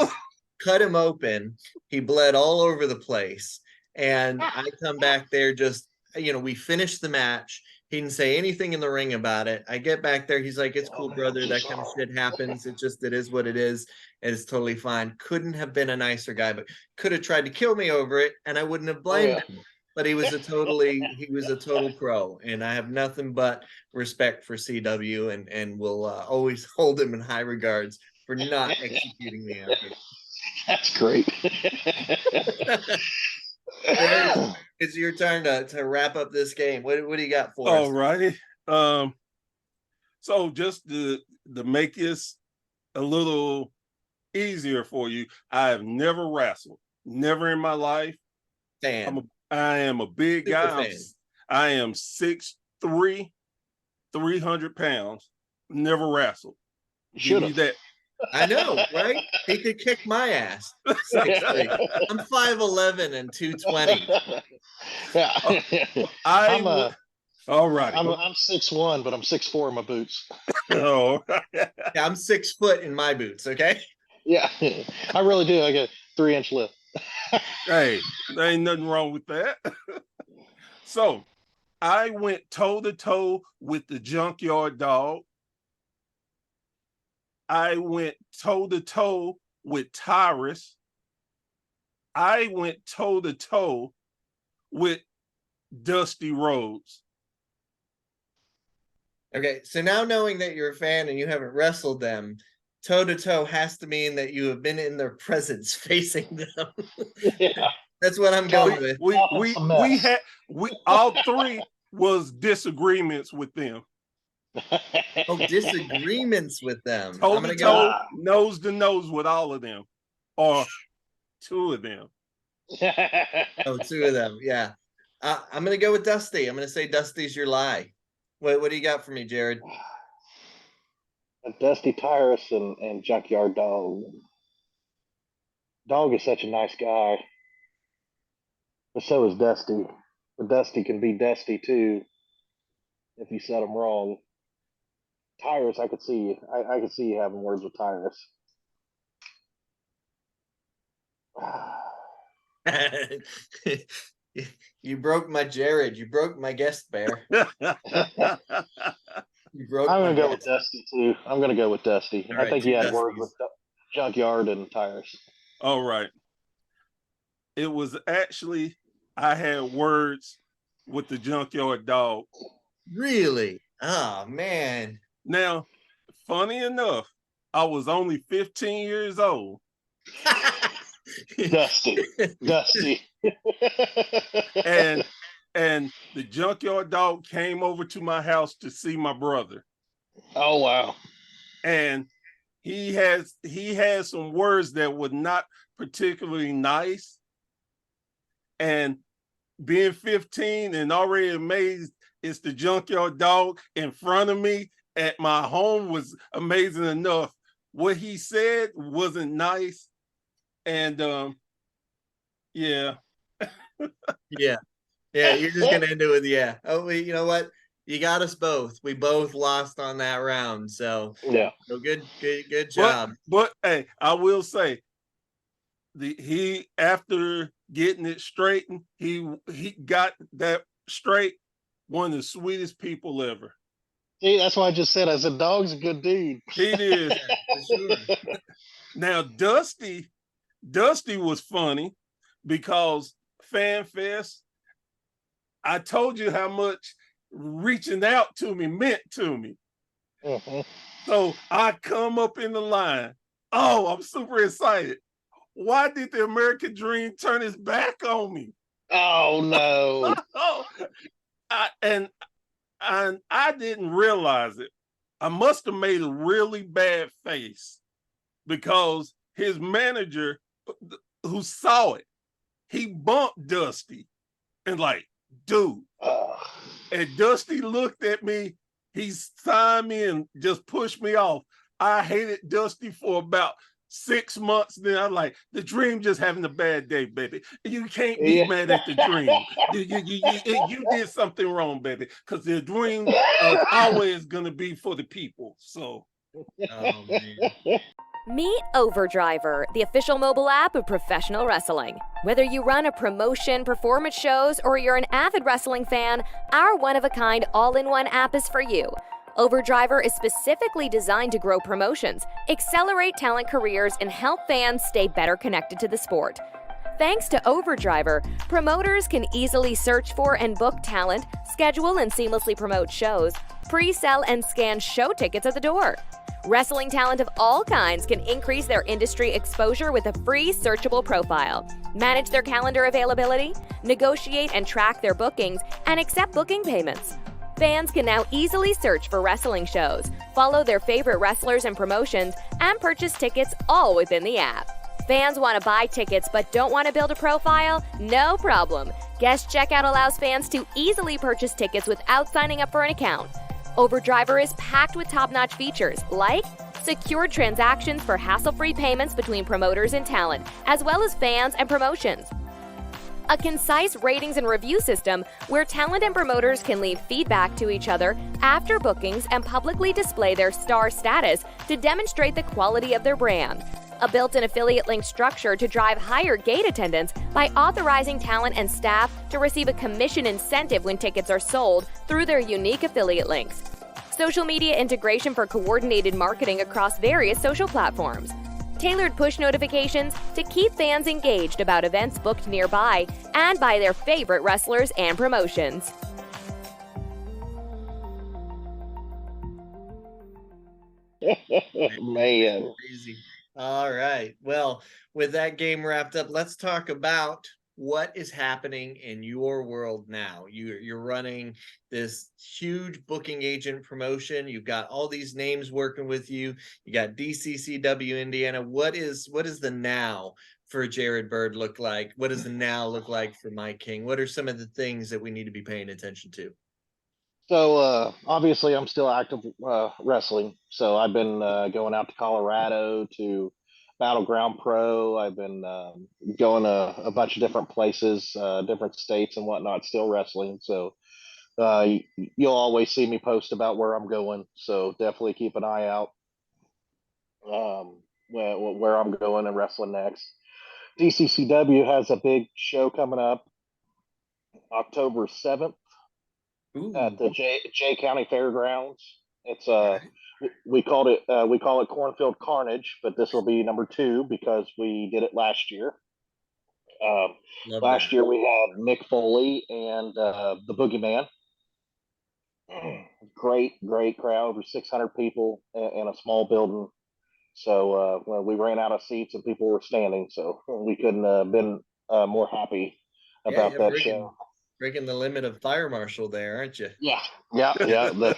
cut him open. He bled all over the place. And I come back there just, you know, we finished the match. He didn't say anything in the ring about it. I get back there. He's like, it's cool, brother. That kind of shit happens. It is what it is. And it's totally fine. Couldn't have been a nicer guy, but could have tried to kill me over it. And I wouldn't have blamed him. But he was a total pro. And I have nothing but respect for CW and will always hold him in high regards for not executing the effort. That's great. It's your turn to wrap up this game. What do you got for us? All righty. So just to make this a little easier for you, I have never wrestled, never in my life. I am a big guy. I am 6'3", 300 pounds. Never wrestled. Should have. That. I know, right? He could kick my ass. 6'3". I'm 5'11" and 220. All right. I'm 6'1", but I'm 6'4" in my boots. Oh. Yeah, I'm 6 foot in my boots. Okay. Yeah, I really do. I got a 3-inch lift. Hey, there ain't nothing wrong with that. So I went toe to toe with the Junkyard Dog. I went toe to toe with Tyrus. I went toe to toe with Dusty Rhodes. Okay, so now knowing that you're a fan and you haven't wrestled them, toe to toe has to mean that you have been in their presence facing them. Yeah. That's what I'm going with. We all three was disagreements with them. Oh, disagreements with them. Toe to toe, nose to nose with all of them, or 2 of them. Oh, 2 of them. Yeah. I'm going to go with Dusty. I'm going to say Dusty's your lie. What do you got for me, Jerred? Dusty, Tyrus, and Junkyard Dog. Dog is such a nice guy, but so is Dusty. But Dusty can be Dusty too if you set him wrong. Tyrus, I could see you having words with Tyrus. You broke my Jerred. You broke my guest bear. You broke I'm my gonna go with guest. Dusty too. I'm gonna go with Dusty. All I right, think he two had words Dusties. with Junkyard and Tires. All right. It was actually, I had words with the junkyard dog. Really? Oh man. Now, funny enough, I was only 15 years old. Dusty. Dusty. and and the junkyard dog came over to my house to see my brother. Oh wow. And he has some words that were not particularly nice. And being 15 and already amazed it's the junkyard dog in front of me at my home was amazing enough. What he said wasn't nice. And yeah. Yeah. Yeah, you're just gonna end it with yeah. Oh, you know what? You got us both. We both lost on that round. So Yeah. good job. But hey, I will say he after getting it straightened, he got that straight. One of the sweetest people ever. See, that's why I just said I said dog's a good dude. He did. For sure. Now Dusty was funny because Fan Fest, I told you how much reaching out to me meant to me. Mhm. So I come up in the line. Oh, I'm super excited. Why did the American Dream turn his back on me? Oh no. Oh, and I didn't realize it. I must have made a really bad face because his manager, who saw it, he bumped Dusty and like, dude. And Dusty looked at me. He signed me and just pushed me off. I hated Dusty for about 6 months. Then I'm like, the Dream just having a bad day, baby. You can't be mad at the Dream. You did something wrong, baby, because the Dream is always going to be for the people. So. Oh man. Meet Overdriver, the official mobile app of professional wrestling. Whether you run a promotion, performance shows, or you're an avid wrestling fan, our one-of-a-kind all-in-one app is for you. Overdriver is specifically designed to grow promotions, accelerate talent careers, and help fans stay better connected to the sport. Thanks to Overdriver, promoters can easily search for and book talent, schedule and seamlessly promote shows, pre-sell and scan show tickets at the door. Wrestling talent of all kinds can increase their industry exposure with a free searchable profile, manage their calendar availability, negotiate and track their bookings, and accept booking payments. Fans can now easily search for wrestling shows, follow their favorite wrestlers and promotions, and purchase tickets all within the app. Fans want to buy tickets but don't want to build a profile? No problem. Guest checkout allows fans to easily purchase tickets without signing up for an account. Overdriver is packed with top-notch features like secured transactions for hassle-free payments between promoters and talent, as well as fans and promotions. A concise ratings and review system where talent and promoters can leave feedback to each other after bookings and publicly display their star status to demonstrate the quality of their brand. A built-in affiliate link structure to drive higher gate attendance by authorizing talent and staff to receive a commission incentive when tickets are sold through their unique affiliate links. Social media integration for coordinated marketing across various social platforms. Tailored push notifications to keep fans engaged about events booked nearby and by their favorite wrestlers and promotions. Man. Crazy. All right. Well, with that game wrapped up, let's talk about what is happening in your world now. You're running this huge booking agent promotion. You've got all these names working with you. You got DCCW Indiana. What is the now for Jerred Byrd look like? What does the now look like for Mike King? What are some of the things that we need to be paying attention to? So obviously, I'm still active wrestling. So I've been going out to Colorado to Battleground Pro. I've been going to a bunch of different places, different states and whatnot, still wrestling. So you'll always see me post about where I'm going. So definitely keep an eye out where I'm going and wrestling next. DCCW has a big show coming up October 7th at Ooh, the J County Fairgrounds. It's right. we call it Cornfield Carnage, but this will be number 2 because we did it last year. Um, Love Last that. year we had Mick Foley and the Boogeyman. Great crowd, over 600 people in a small building. So well, we ran out of seats and people were standing, so we couldn't have been more happy Yeah, about you're that breaking show. breaking the limit of fire marshal there, aren't you? Yeah, yeah. The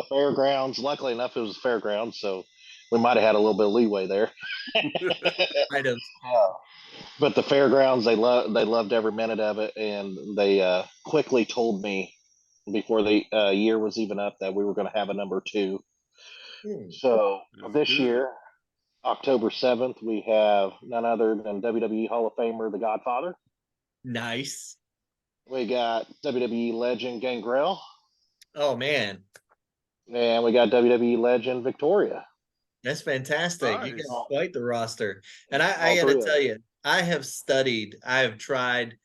fairgrounds. Luckily enough, it was a fairgrounds, so we might have had a little bit of leeway there. Kind of. But the fairgrounds, they loved every minute of it, and they quickly told me before the year was even up that we were going to have a number 2. Hmm, So That's this good. year, October 7th, we have none other than WWE Hall of Famer, The Godfather. nice. We got WWE legend Gangrel, Oh man, and we got WWE legend Victoria. that's fantastic. You got Nice. quite the roster. And I All got to 3 of them. tell you, I have tried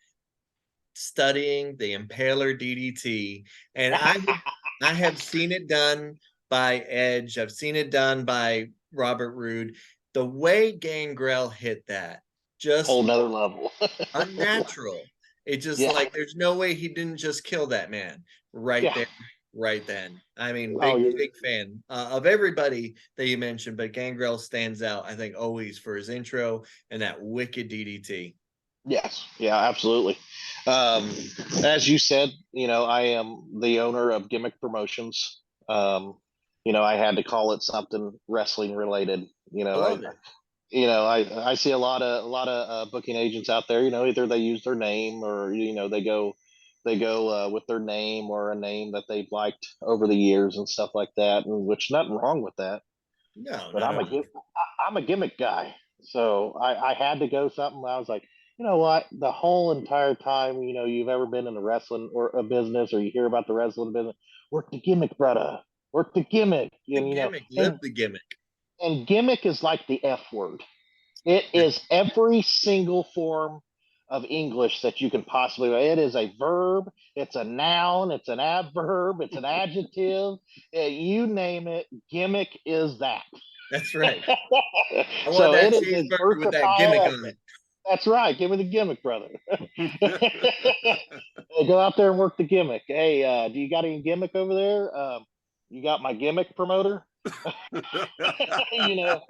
studying the Impaler DDT, and I have seen it done by Edge. I've seen it done by Robert Roode. The way Gangrel hit that, Whole just nother level. unnatural. It just Yeah, like there's no way he didn't just kill that man right yeah. there, right then. I mean, Oh, big fan of everybody that you mentioned, but Gangrel stands out, I think, always for his intro and that wicked DDT. yes, yeah, absolutely. Um, as you said, I am the owner of Gimmick Promotions. I had to call it something wrestling related. I love it. I see a lot of booking agents out there. Either they use their name or they go with their name or a name that they've liked over the years and stuff like that. And which nothing wrong with that. No, But not at all. I'm a gimmick guy, so I had to go something. I was like, you know what? The whole entire time, you've ever been in a wrestling or a business, or you hear about the wrestling business, work the gimmick, brother. Work the gimmick, The and gimmick, live the gimmick. gimmick is like the F word. It is every single form of English that you can possibly. It is a verb. It's a noun. It's an adverb. It's an adjective. You name it. Gimmick is that. That's right. I want So that it is as cheeseburger with that versatile gimmick as. on it. That's right. Give me the gimmick, brother. Hey, go out there and work the gimmick. Hey, do you got any gimmick over there? You got my gimmick promoter? you know,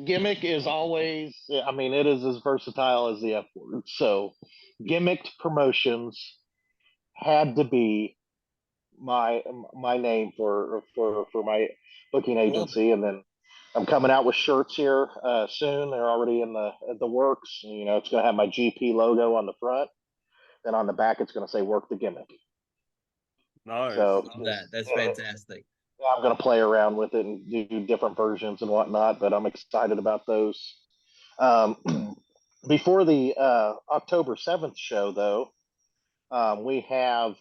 Gimmick is always. I mean, it is as versatile as the F word. So, gimmicked promotions had to be my my name for my booking I love it. agency, and then I'm coming out with shirts here soon. They're already in the works. It's going to have my GP logo on the front, and on the back it's going to say "Work the Gimmick." Nice. So Love that. That's fantastic. I'm going to play around with it and do different versions and whatnot. But I'm excited about those. Um, Before the October 7th show, though, we have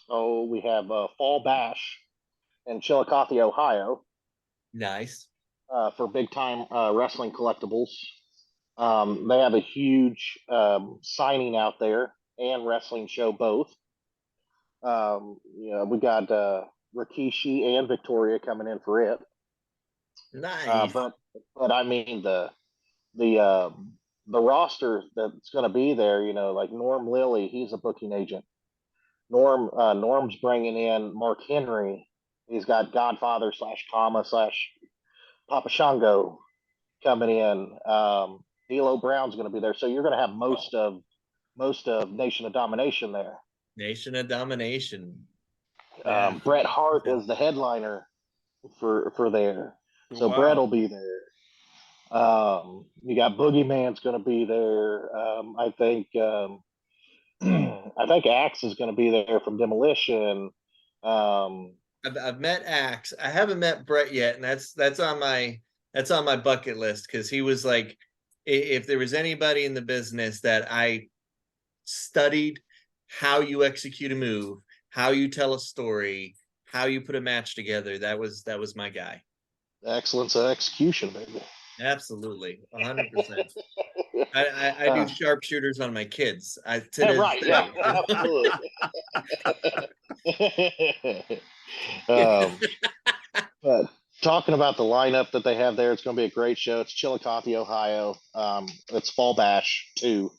Fall Bash in Chillicothe, Ohio, Nice. for big time wrestling collectibles. They have a huge signing out there and wrestling show both. We got Rikishi and Victoria coming in for it. Nice. But I mean the the roster that's going to be there. Like Norm Lilly, he's a booking agent. Norm's bringing in Mark Henry. He's got Godfather slash Kama slash Papa Shango coming in. D'Lo Brown's going to be there, so you're going to have most of Nation of Domination there. Nation of Domination. Yeah. Bret Hart is the headliner for there, so Bret will Wow. be there. You got Boogeyman's going to be there. I think I think Axe is going to be there from Demolition. Um, I've met Axe. I haven't met Brett yet, and that's on my bucket list because he was like, if there was anybody in the business that I studied how you execute a move, how you tell a story, how you put a match together, that was my guy. Excellence of execution, baby. Absolutely, 100%. I do sharpshooters on my kids. To this right, yeah, day. absolutely. um, but talking about the lineup that they have there, it's going to be a great show. It's Chillicothe, Ohio. It's Fall Bash 2.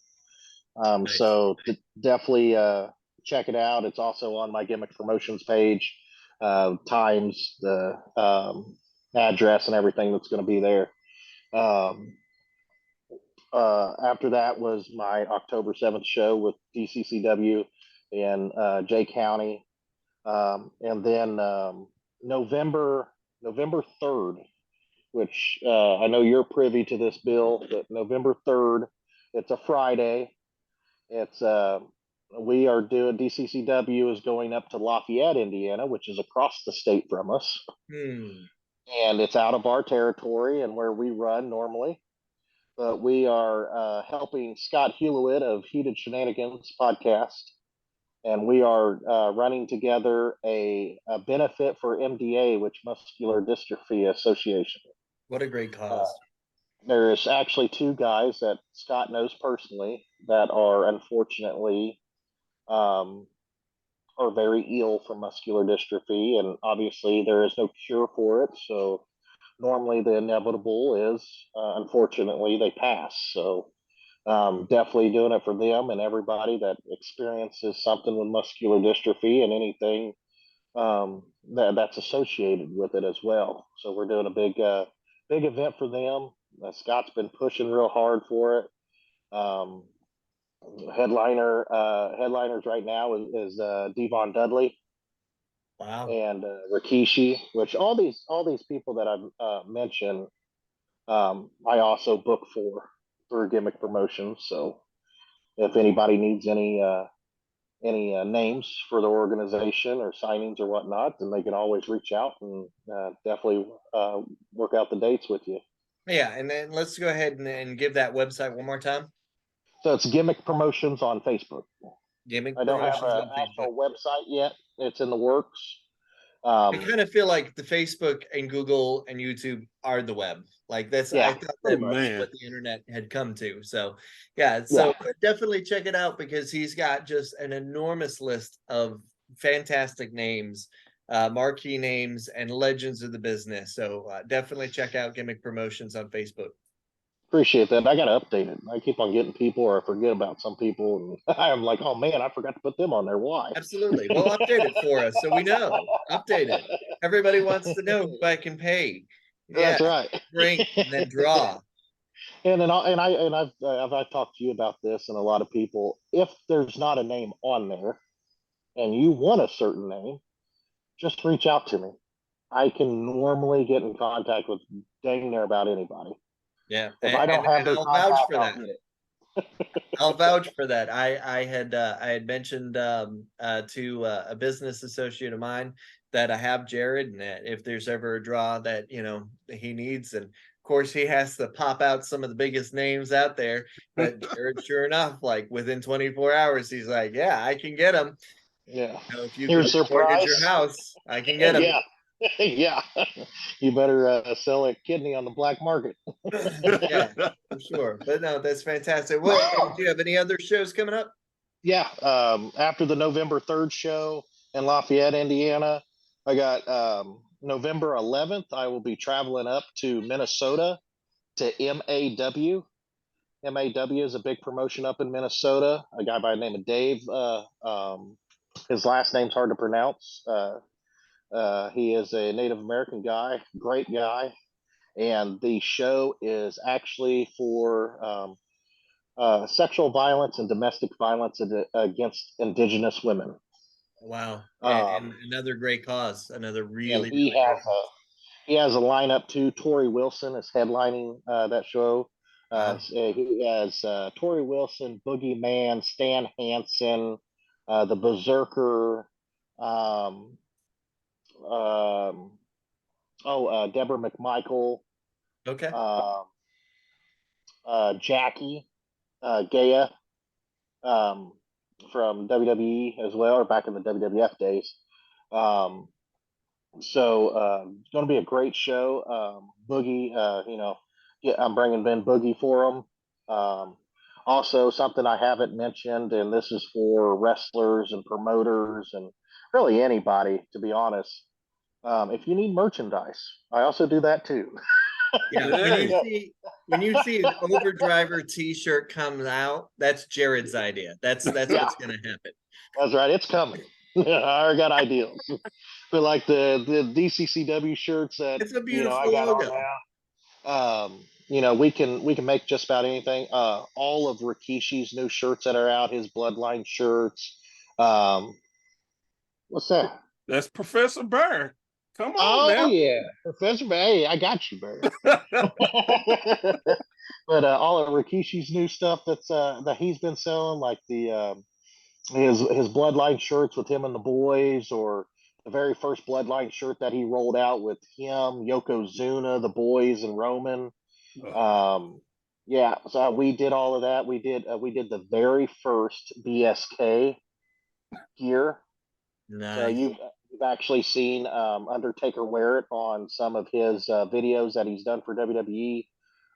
Nice. Definitely check it out. It's also on my Gimmick Promotions page, times, the address, and everything that's going to be there. Um, After that was my October 7th show with DCCW in Jay County. And then November 3rd, which I know you're privy to this, Bill, but November 3rd, it's a Friday. It's we are doing DCCW is going up to Lafayette, Indiana, which is across the state from us, Hmm. and it's out of our territory and where we run normally. But we are helping Scott Hewlett of Heated Shenanigans podcast, and we are running together a benefit for MDA, which Muscular Dystrophy Association. What a great Uh, cause. there's actually two guys that Scott knows personally that are unfortunately are very ill from muscular dystrophy, and obviously there is no cure for it. So normally the inevitable is, unfortunately, they pass. So definitely doing it for them and everybody that experiences something with muscular dystrophy and anything that's associated with it as well. So we're doing a big event for them. Scott's been pushing real hard for it. Um, headliners right now is Devon Dudley Wow. and Rikishi, which all these people that I've mentioned, I also book for through Gimmick Promotions. So if anybody needs any names for the organization or signings or whatnot, then they can always reach out and definitely work out the dates with you. Yeah, and then let's go ahead and give that website one more time. So it's Gimmick Promotions on Facebook. Gimmick I don't have Promotions an on Facebook. actual website yet. It's in the works. I kind of feel like the Facebook and Google and YouTube are the web. Like that's, Yeah, I thought Oh that was man. what the internet had come to. So yeah, Yeah. so definitely check it out because he's got just an enormous list of fantastic names, marquee names, and legends of the business. So definitely check out Gimmick Promotions on Facebook. Appreciate that. I got to update it. I keep on getting people, or I forget about some people, and I'm like, oh man, I forgot to put them on there. Why? Absolutely. Well, update it for us so we know. Update it. Everybody wants to know who I can pay. Yeah, That's right. drink and then draw. And then I've talked to you about this, and a lot of people. If there's not a name on there, and you want a certain name, just reach out to me. I can normally get in contact with dang near about anybody. Yeah, If I don't have their I'll vouch contact, for I'll that. get it. I'll vouch for that. I had mentioned to a business associate of mine that I have Jerred, and that if there's ever a draw that he needs, and of course he has to pop out some of the biggest names out there. But Jerred, sure enough, like within 24 hours, he's like, "Yeah, I can get them. Yeah. If you Here's can their mortgage your price. house, I can get them." Yeah. Yeah. You better sell a kidney on the black market. Yeah, for sure. But no, that's fantastic. What do you have any other shows coming up? Yeah. After the November 3rd show in Lafayette, Indiana, I got November 11th. I will be traveling up to Minnesota to MAW. MAW is a big promotion up in Minnesota. A guy by the name of Dave. His last name's hard to pronounce. He is a Native American guy, great guy. And the show is actually for sexual violence and domestic violence against Indigenous women. Wow. And Um, another great cause. Another and really, he really great has he has a lineup too. Tori Wilson is headlining that show. Wow. He has Tori Wilson, Boogeyman, Stan Hansen, the Berserker, um, Deborah McMichael, Okay. uh, Jackie, Gaia, um, from WWE as well, or back in the WWF days. So it's going to be a great show. Boogie, Yeah, I'm bringing Ben Boogie for them. Also, something I haven't mentioned, and this is for wrestlers and promoters and really anybody, to be honest. If you need merchandise, I also do that too. Yeah, Hey. when you see an Overdriver T-shirt comes out, that's Jerred's idea. That's Yeah. what's gonna happen. That's right. It's coming. I already got ideas. But like the DCCW shirts that It's a I beautiful got on logo. now. We can make just about anything. All of Rikishi's new shirts that are out, his Bloodline shirts. Um, what's that? That's Professor Byrd. Come on Oh now. yeah, Professor. Hey, I got you, Barry. But all of Rikishi's new stuff that he's been selling, like the his Bloodline shirts with him and the boys, or the very first Bloodline shirt that he rolled out with him, Yokozuna, the boys, and Roman. Yeah, so we did all of that. We did the very first BSK gear. So Nice. you've actually seen Undertaker wear it on some of his videos that he's done for WWE.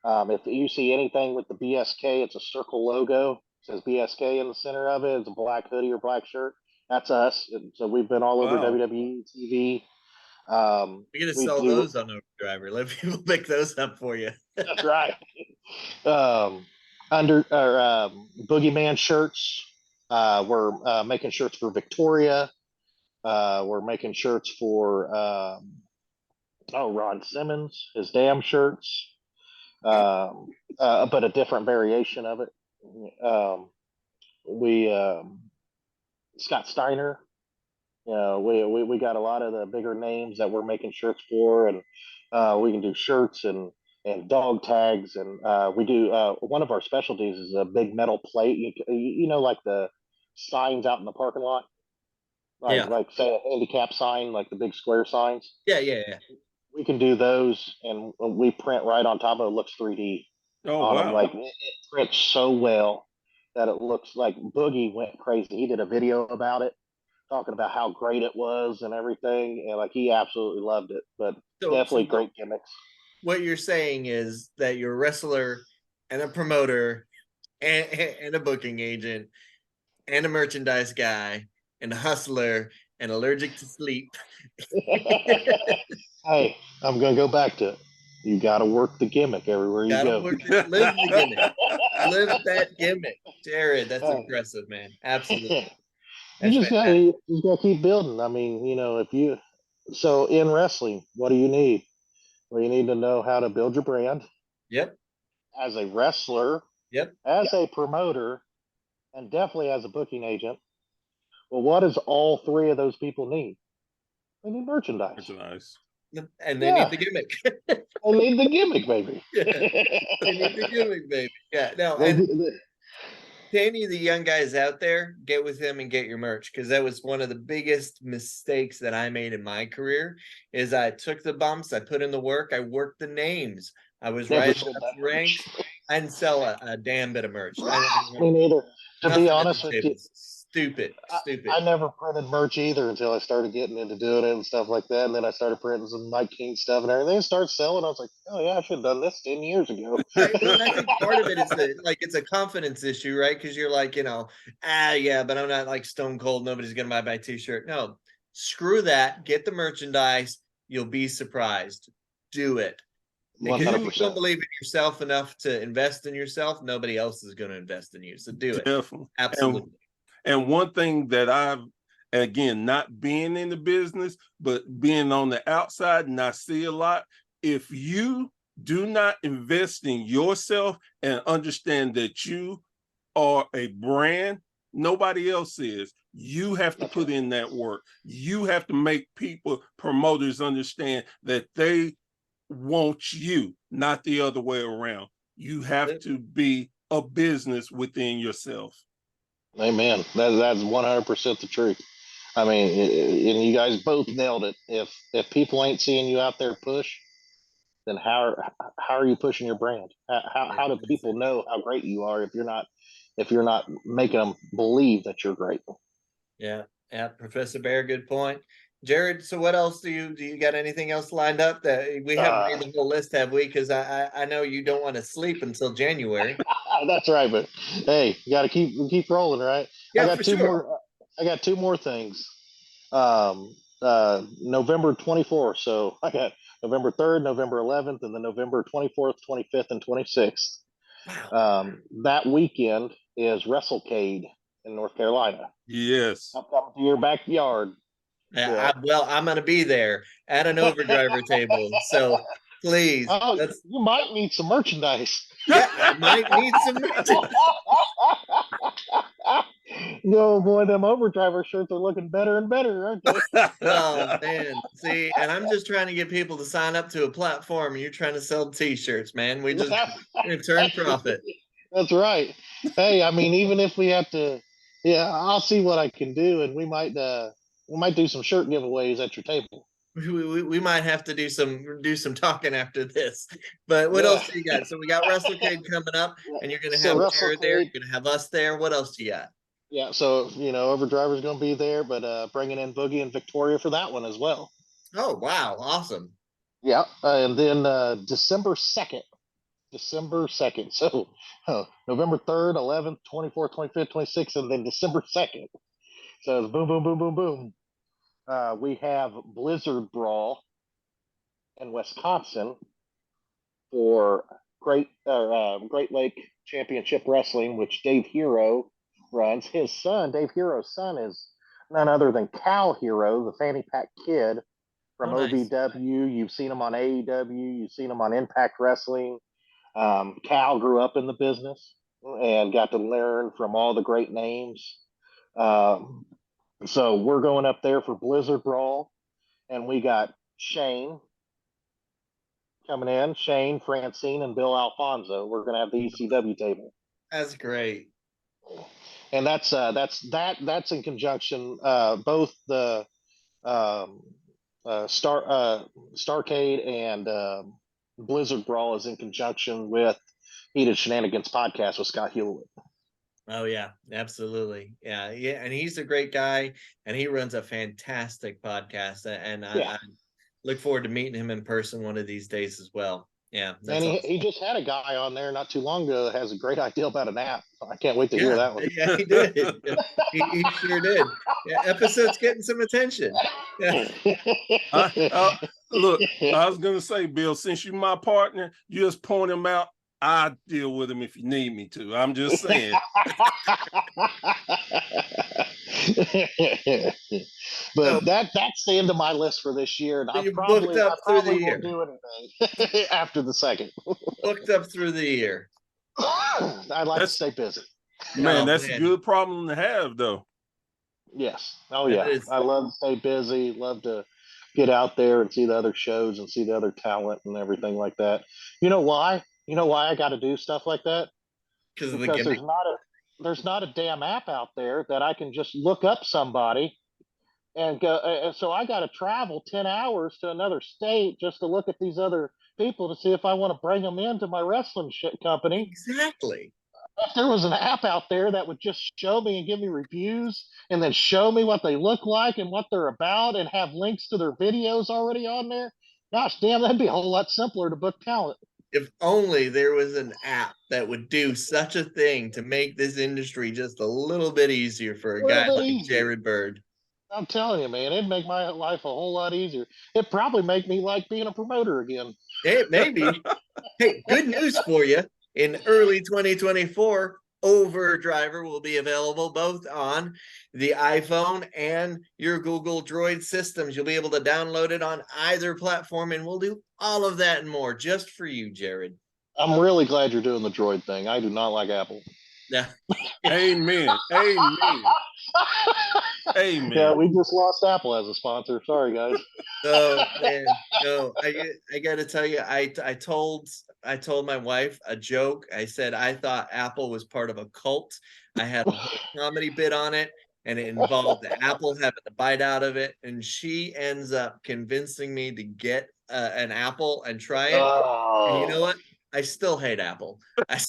If you see anything with the BSK, it's a circle logo. It says BSK in the center of it. It's a black hoodie or black shirt. That's us. And so we've been all over Wow. WWE TV. We're gonna We sell do. those on Overdriver. Let people pick those up for you. That's right. Um, Boogeyman shirts. We're making shirts for Victoria. We're making shirts for Ron Simmons, his damn shirts, but a different variation of it. We Scott Steiner. We got a lot of the bigger names that we're making shirts for, and we can do shirts and dog tags, and we do one of our specialties is a big metal plate. Like the signs out in the parking lot, like Yeah. like say a handicap sign, like the big square signs. Yeah. We can do those, and we print right on top of it. It looks 3D Oh on them. wow. Like it prints so well that it looks like Boogie went crazy. He did a video about it, talking about how great it was and everything, and like he absolutely loved it. But So definitely great gimmicks. what you're saying is that you're a wrestler and a promoter and a booking agent and a merchandise guy and a hustler and allergic to sleep. Hey, I'm gonna go back to it. You got to work the gimmick everywhere you Gotta go. live the gimmick. Live that gimmick. Jerred, that's Uh, impressive, man. Absolutely. you That's just got fantastic. to you got to keep building. I mean, if you so in wrestling, what do you need? Well, you need to know how to build your brand Yep. as a wrestler, Yep. as a promoter, and definitely as a booking agent. Well, what does all three of those people need? They need merchandise. That's nice. And they need Yeah, the gimmick. they need the gimmick, baby. Yeah. They need the gimmick, baby. Yeah. No, They- and they- to any of the young guys out there, get with him and get your merch, because that was one of the biggest mistakes that I made in my career. Is I took the bumps, I put in the work, I worked the names, I was Never rising sold up that the ranks. merch. I didn't sell a damn bit of merch. Me neither. To be Nothing at honest the with you, table. Stupid. I never printed merch either until I started getting into doing it and stuff like that. And then I started printing some Mike King stuff and everything. Started selling. I was like, oh yeah, I should have done this 10 years ago. Right. Well, and I think part of it is it's a confidence issue, right? Because you're like, yeah, but I'm not like stone cold. Nobody's gonna buy my t-shirt. No, screw that. Get the merchandise. You'll be surprised. Do it. One Because hundred if you don't percent. believe in yourself enough to invest in yourself, nobody else is going to invest in you. So do it. Definitely. Absolutely. And one thing that I've, again, not being in the business, but being on the outside, and I see a lot, if you do not invest in yourself and understand that you are a brand, nobody else is. You have to put in that work. You have to make people, promoters, understand that they want you, not the other way around. You have to be a business within yourself. Amen. That's 100% the truth. I mean, and you guys both nailed it. If people ain't seeing you out there push, then how are you pushing your brand? How do people know how great you are if you're not making them believe that you're great? Yeah. Professor Bear, good point. Jerred, so what else do you got anything else lined up that we haven't made the whole list, have we? Because I know you don't want to sleep until January. That's right, but hey, you got to keep rolling, right? I Yeah, got for two sure. more. I got two more things. November 24th. So I got November 3rd, November 11th, and then November 24th, 25th, and 26th. Wow. That weekend is WrestleCade in North Carolina. Yes. I'm coming to your backyard. Yeah, well, I'm gonna be there at an Overdriver table. So please, Oh, let's you might need some merchandise. yeah, I might need some merchandise. No, boy, them Overdriver shirts are looking better and better, aren't they? Oh man, see, and I'm just trying to get people to sign up to a platform, and you're trying to sell T-shirts, man. We just turn profit. That's right. Hey, I mean, even if we have to, yeah, I'll see what I can do, and we might do some shirt giveaways at your table. We might have to do some talking after this. But what Yeah. else do you got? So we got WrestleCade coming up, and you're gonna So have Jared there. WrestleCade- You're gonna have us there. What else do you got? Yeah, so Overdriver's going to be there, but bringing in Boogie and Victoria for that one as well. Oh wow, awesome. Yeah, and then December 2nd. So November 3rd, 11th, 24th, 25th, 26th, and then December 2nd. So it's boom, boom, boom, boom, boom. We have Blizzard Brawl in Wisconsin for Great Lake Championship Wrestling, which Dave Hero runs. His son, Dave Hero's son, is none other than Cal Hero, the Fanny Pack Kid from Oh, nice. OVW. You've seen him on AEW. You've seen him on Impact Wrestling. Cal grew up in the business and got to learn from all the great names. So we're going up there for Blizzard Brawl, and we got Shane coming in. Shane, Francine, and Bill Alfonso. We're going to have the ECW table. That's great. And that's in conjunction. Both the Starcade and Blizzard Brawl is in conjunction with Heated Shenanigans podcast with Scott Hewlett. Oh yeah, absolutely. Yeah, and he's a great guy, and he runs a fantastic podcast. And I look forward to meeting him in person one of these days as well. Yeah, and he just had a guy on there not too long ago that has a great idea about an app. I can't wait to hear that one. Yeah, he did. He sure did. Yeah, episode's getting some attention. Yeah. Look, I was gonna say, Bill, since you're my partner, you just point him out. I deal with him if you need me to. I'm just saying. But that's the end of my list for this year, and So I probably year. won't do anything after the second. Booked up through the year. I'd like to stay busy. Man, that's a good problem to have, though. Yes. Oh yeah. I love to stay busy. Love to get out there and see the other shows and see the other talent and everything like that. You know why? You know why I got to do stuff like that? Because there's not a damn app out there that I can just look up somebody and go. So I got to travel 10 hours to another state just to look at these other people to see if I want to bring them into my wrestling company. Exactly. If there was an app out there that would just show me and give me reviews and then show me what they look like and what they're about and have links to their videos already on there, gosh damn, that'd be a whole lot simpler to book talent. If only there was an app that would do such a thing to make this industry just a little bit easier for a guy like Jerred Byrd. I'm telling you, man, it'd make my life a whole lot easier. It'd probably make me like being a promoter again. It maybe. Hey, good news for you. In early 2024, Overdriver will be available both on the iPhone and your Google Droid systems. You'll be able to download it on either platform, and we'll do all of that and more just for you, Jerred. I'm really glad you're doing the Droid thing. I do not like Apple. Yeah. Amen. Amen. Amen. Yeah, we just lost Apple as a sponsor. Sorry, guys. Oh man, no, I got to tell you, I told my wife a joke. I said I thought Apple was part of a cult. I had a whole comedy bit on it, and it involved Apple having to bite out of it. And she ends up convincing me to get an Apple and try it. Oh. And you know what? I still hate Apple. I'm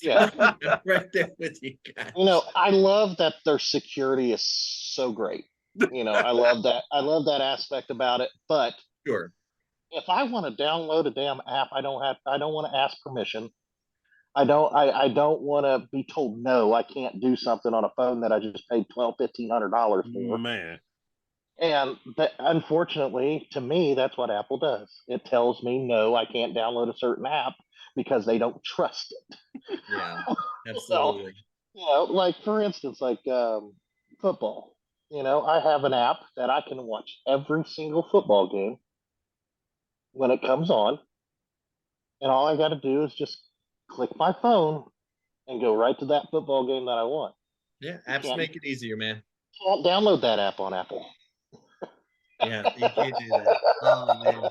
right there with you guys. I love that their security is so great. You know, I love that. I love that aspect about it. But Sure. if I want to download a damn app, I don't want to ask permission. I don't want to be told no, I can't do something on a phone that I just paid $1,200-$1,500 for. Man. And unfortunately, to me, that's what Apple does. It tells me no, I can't download a certain app because they don't trust it. Yeah, So, absolutely. you know, like for instance, like football. You know, I have an app that I can watch every single football game when it comes on, and all I got to do is just click my phone and go right to that football game that I want. Yeah, You apps make it easier, man. can't download that app on Apple. Yeah, you can't do that. Oh man.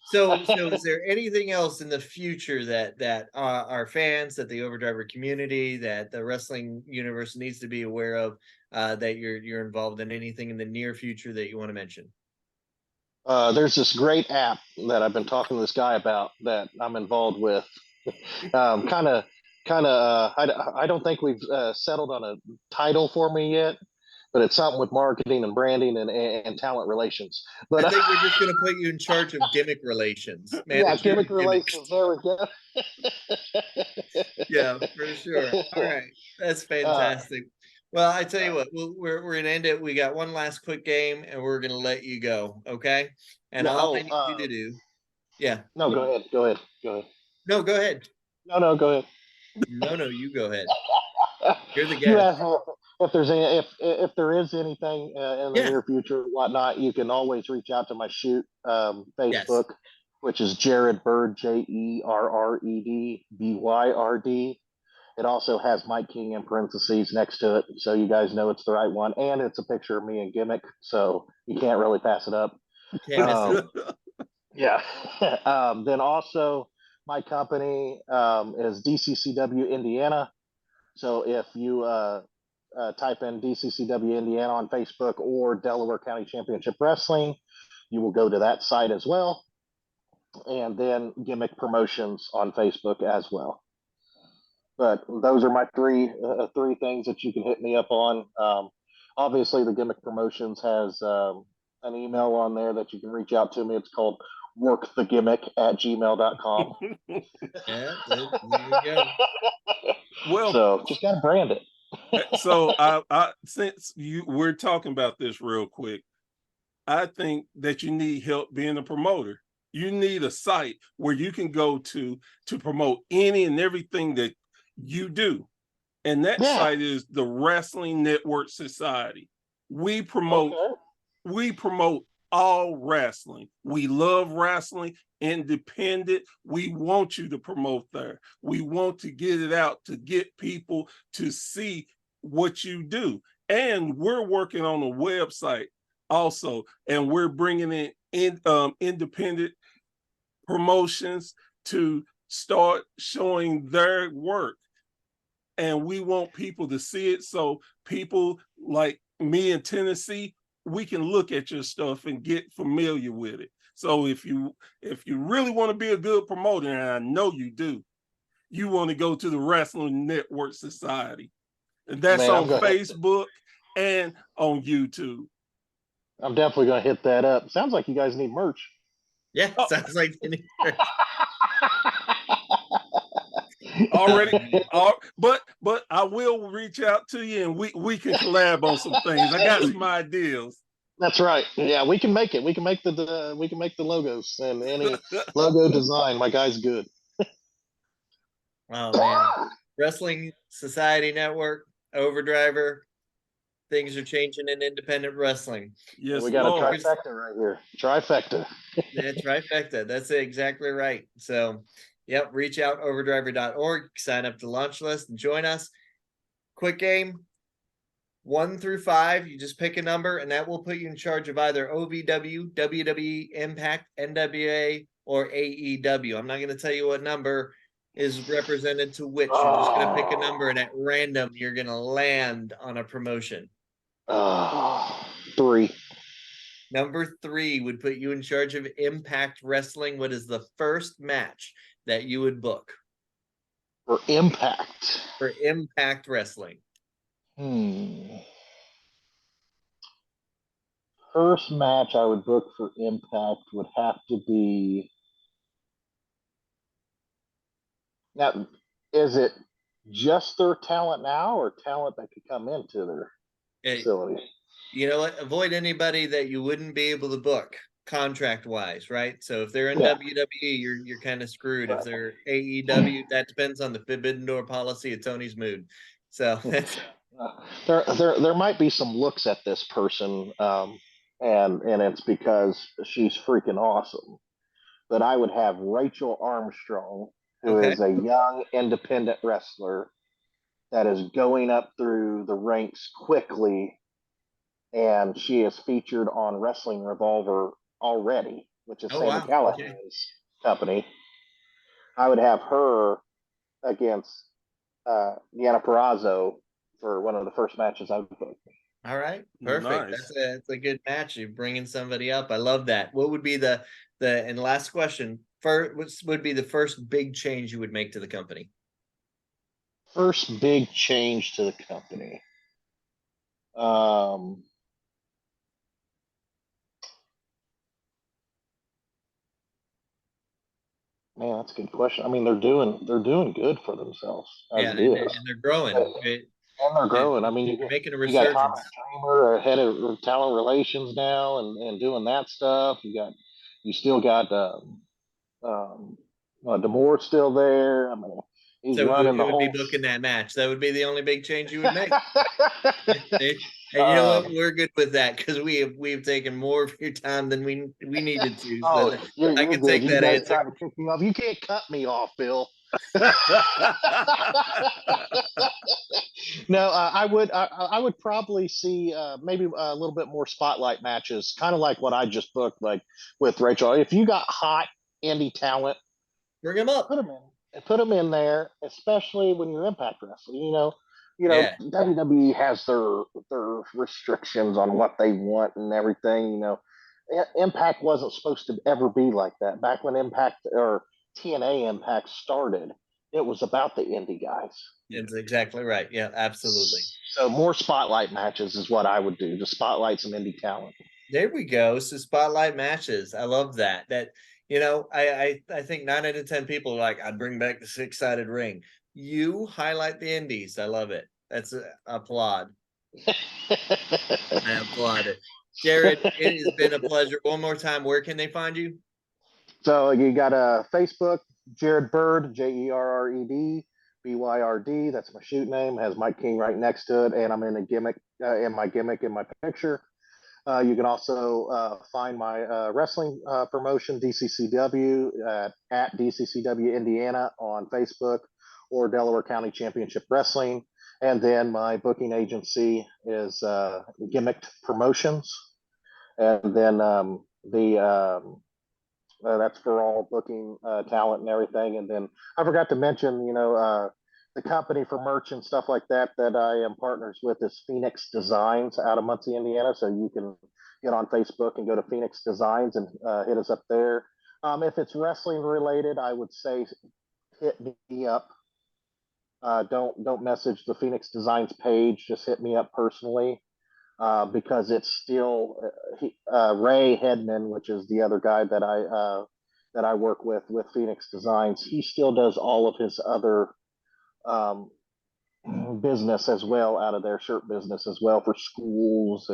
So is there anything else in the future that our fans, that the Overdriver community, that the wrestling universe needs to be aware of, that you're involved in anything in the near future that you want to mention? There's this great app that I've been talking to this guy about that I'm involved with. Kind of, I don't think we've settled on a title for me yet, but it's something with marketing and branding and talent relations. But I think we're just gonna put you in charge of gimmick relations, yeah, management gimmick of gimmicks. relations. There we go. Yeah, for sure. All right, that's fantastic. Well, I tell you what, we're gonna end it. We got one last quick game, and we're gonna let you go. Okay, and all I need you to do, yeah. No, go ahead. Go ahead. Go ahead. No, go ahead. No, go ahead. No, you go ahead. You're the You guest. asked if there's any, if there is anything in the Yeah. near future, whatnot. You can always reach out to my shoot Yes. Facebook, which is Jerred Byrd, JerredByrd. It also has Mike King in parentheses next to it, so you guys know it's the right one. And it's a picture of me and Gimmick, so you can't really pass it up. Can't miss it. Yeah. Then also, my company is DCCW Indiana. So if you type in DCCW Indiana on Facebook or Delaware County Championship Wrestling, you will go to that site as well. And then Gimmick Promotions on Facebook as well. But those are my three things that you can hit me up on. Obviously, the Gimmick Promotions has an email on there that you can reach out to me. It's called workthegimmick@gmail.com. Yeah, there you go. Well, so just gotta brand it. So I since we're talking about this real quick, I think that you need help being a promoter. You need a site where you can go to promote any and everything that you do. And that site is the Wrestling Network Society. We promote all wrestling. We love wrestling, independent. We want you to promote there. We want to get it out to get people to see what you do. And we're working on a website also, and we're bringing in independent promotions to start showing their work. And we want people to see it, so people like me in Tennessee, we can look at your stuff and get familiar with it. So if you really want to be a good promoter, and I know you do, you want to go to the Wrestling Network Society. And that's on Facebook and on YouTube. I'm definitely gonna hit that up. Sounds like you guys need merch. Yeah, sounds like you need merch. Already, but I will reach out to you and we can collab on some things. I got some ideas. That's right. Yeah, we can make it. We can make the logos and any logo design. My guy's good. Oh man, Wrestling Society Network, Overdriver. Things are changing in independent wrestling. Yes, we got a trifecta right here. Trifecta. Yeah, trifecta. That's exactly right. So, yep, reach out overdriver.org, sign up to the launch list and join us. Quick game, 1 through 5. You just pick a number, and that will put you in charge of either OVW, WWE, Impact, NWA, or AEW. I'm not going to tell you what number is represented to which. You're just going to pick a number, and at random, you're going to land on a promotion. 3. Number 3 would put you in charge of Impact Wrestling. What is the first match that you would book? For Impact. For Impact Wrestling. First match I would book for Impact would have to be. Now, is it just their talent now, or talent that could come into their facility? You know what? Avoid anybody that you wouldn't be able to book contract wise, right? So if they're in Yeah. WWE, you're kind of screwed. If Right. they're AEW, that depends on the forbidden door policy of Tony's mood. So there might be some looks at this person, and it's because she's freaking awesome. But I would have Rachel Armstrong, who Okay. is a young independent wrestler that is going up through the ranks quickly, and she is featured on Wrestling Revolver already, which is Oh, Sammy wow. Callahan's company. I would have her against Deanna Purrazzo for one of the first matches I would book. All right, perfect. Nice. That's a good match. You're bringing somebody up. I love that. What would be the and last question? What would be the first big change you would make to the company? First big change to the company. Man, that's a good question. I mean, they're doing good for themselves as it is, and they're growing. and they're growing. I mean, You're making a you got Tommy resurgence. Dreamer, head of talent relations now, and doing that stuff. You still got Demore still there. I mean, he's So running it the would be whole. booking that match. That would be the only big change you would make. And you know what? We're good with that because we've taken more of your time than we needed to. So you're I can good. take You that guys answer. trying to kick me off. You can't cut me off, Bill. No, I would probably see maybe a little bit more spotlight matches, kind of like what I just booked, like with Rachel. If you got hot indie talent, Bring them up. put them in there, especially when you're Impact Wrestling. Yeah. WWE has their restrictions on what they want and everything. Impact wasn't supposed to ever be like that. Back when Impact or TNA Impact started, it was about the indie guys. That's exactly right. Yeah, absolutely. So more spotlight matches is what I would do, to spotlight some indie talent. There we go. So spotlight matches. I love that. I think 9 out of 10 people are like, I'd bring back the 6-sided ring. You highlight the indies. I love it. That's applaud. I applaud it. Jerred, it has been a pleasure. One more time, where can they find you? So you got a Facebook, Jerred Byrd, Jerred Byrd. That's my shoot name. Has Mike King right next to it, and I'm in a gimmick in my picture. You can also find my wrestling promotion, DCCW, at DCCW Indiana on Facebook, or Delaware County Championship Wrestling. And then my booking agency is Gimmicked Promotions. And then that's for all booking talent and everything. And then I forgot to mention, the company for merch and stuff like that I am partners with is Phoenix Designs out of Muncie, Indiana. So you can get on Facebook and go to Phoenix Designs and hit us up there. If it's wrestling related, I would say hit me up. Don't message the Phoenix Designs page. Just hit me up personally, because it's still Ray Hedman, which is the other guy that I work with Phoenix Designs. He still does all of his other business as well, out of their shirt business as well, for schools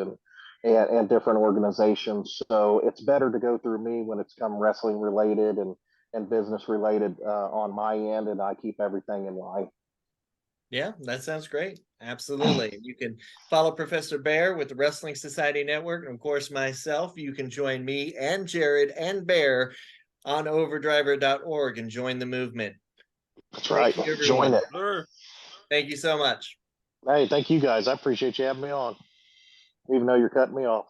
and different organizations. So it's better to go through me when it's come wrestling related and business related on my end, and I keep everything in line. Yeah, that sounds great. Absolutely. You can follow Professor Bear with the Wrestling Society Network. And of course, myself, you can join me and Jerred and Bear on overdriver.org and join the movement. That's right. Join it. Thank you so much. Hey, thank you guys. I appreciate you having me on, even though you're cutting me off.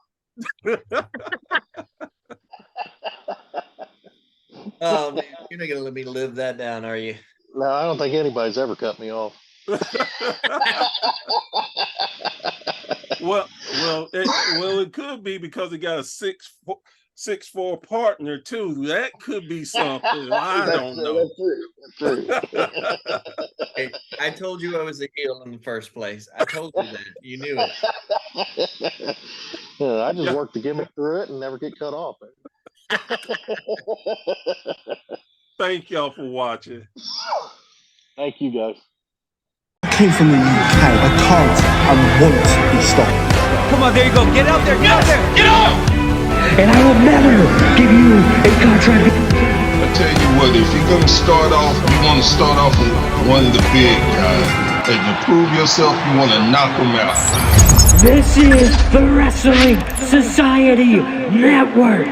Oh, man, you're not going to let me live that down, are you? No, I don't think anybody's ever cut me off. Well, it could be because he got a 6'4" partner too. That could be something. I don't know. That's true. Hey, I told you I was a heel in the first place. I told you that. You knew it. Yeah, I just Yeah. work the gimmick through it and never get cut off. Thank y'all for watching. Thank you, guys. Came from the UK. I can't and won't be stopped. Come on, there you go. Get out there. Get out there. Get out! And I will never give you a contract. I tell you what, if you're gonna start off, you want to start off with one of the big guys. And to prove yourself, you want to knock them out. This is the Wrestling Society Network.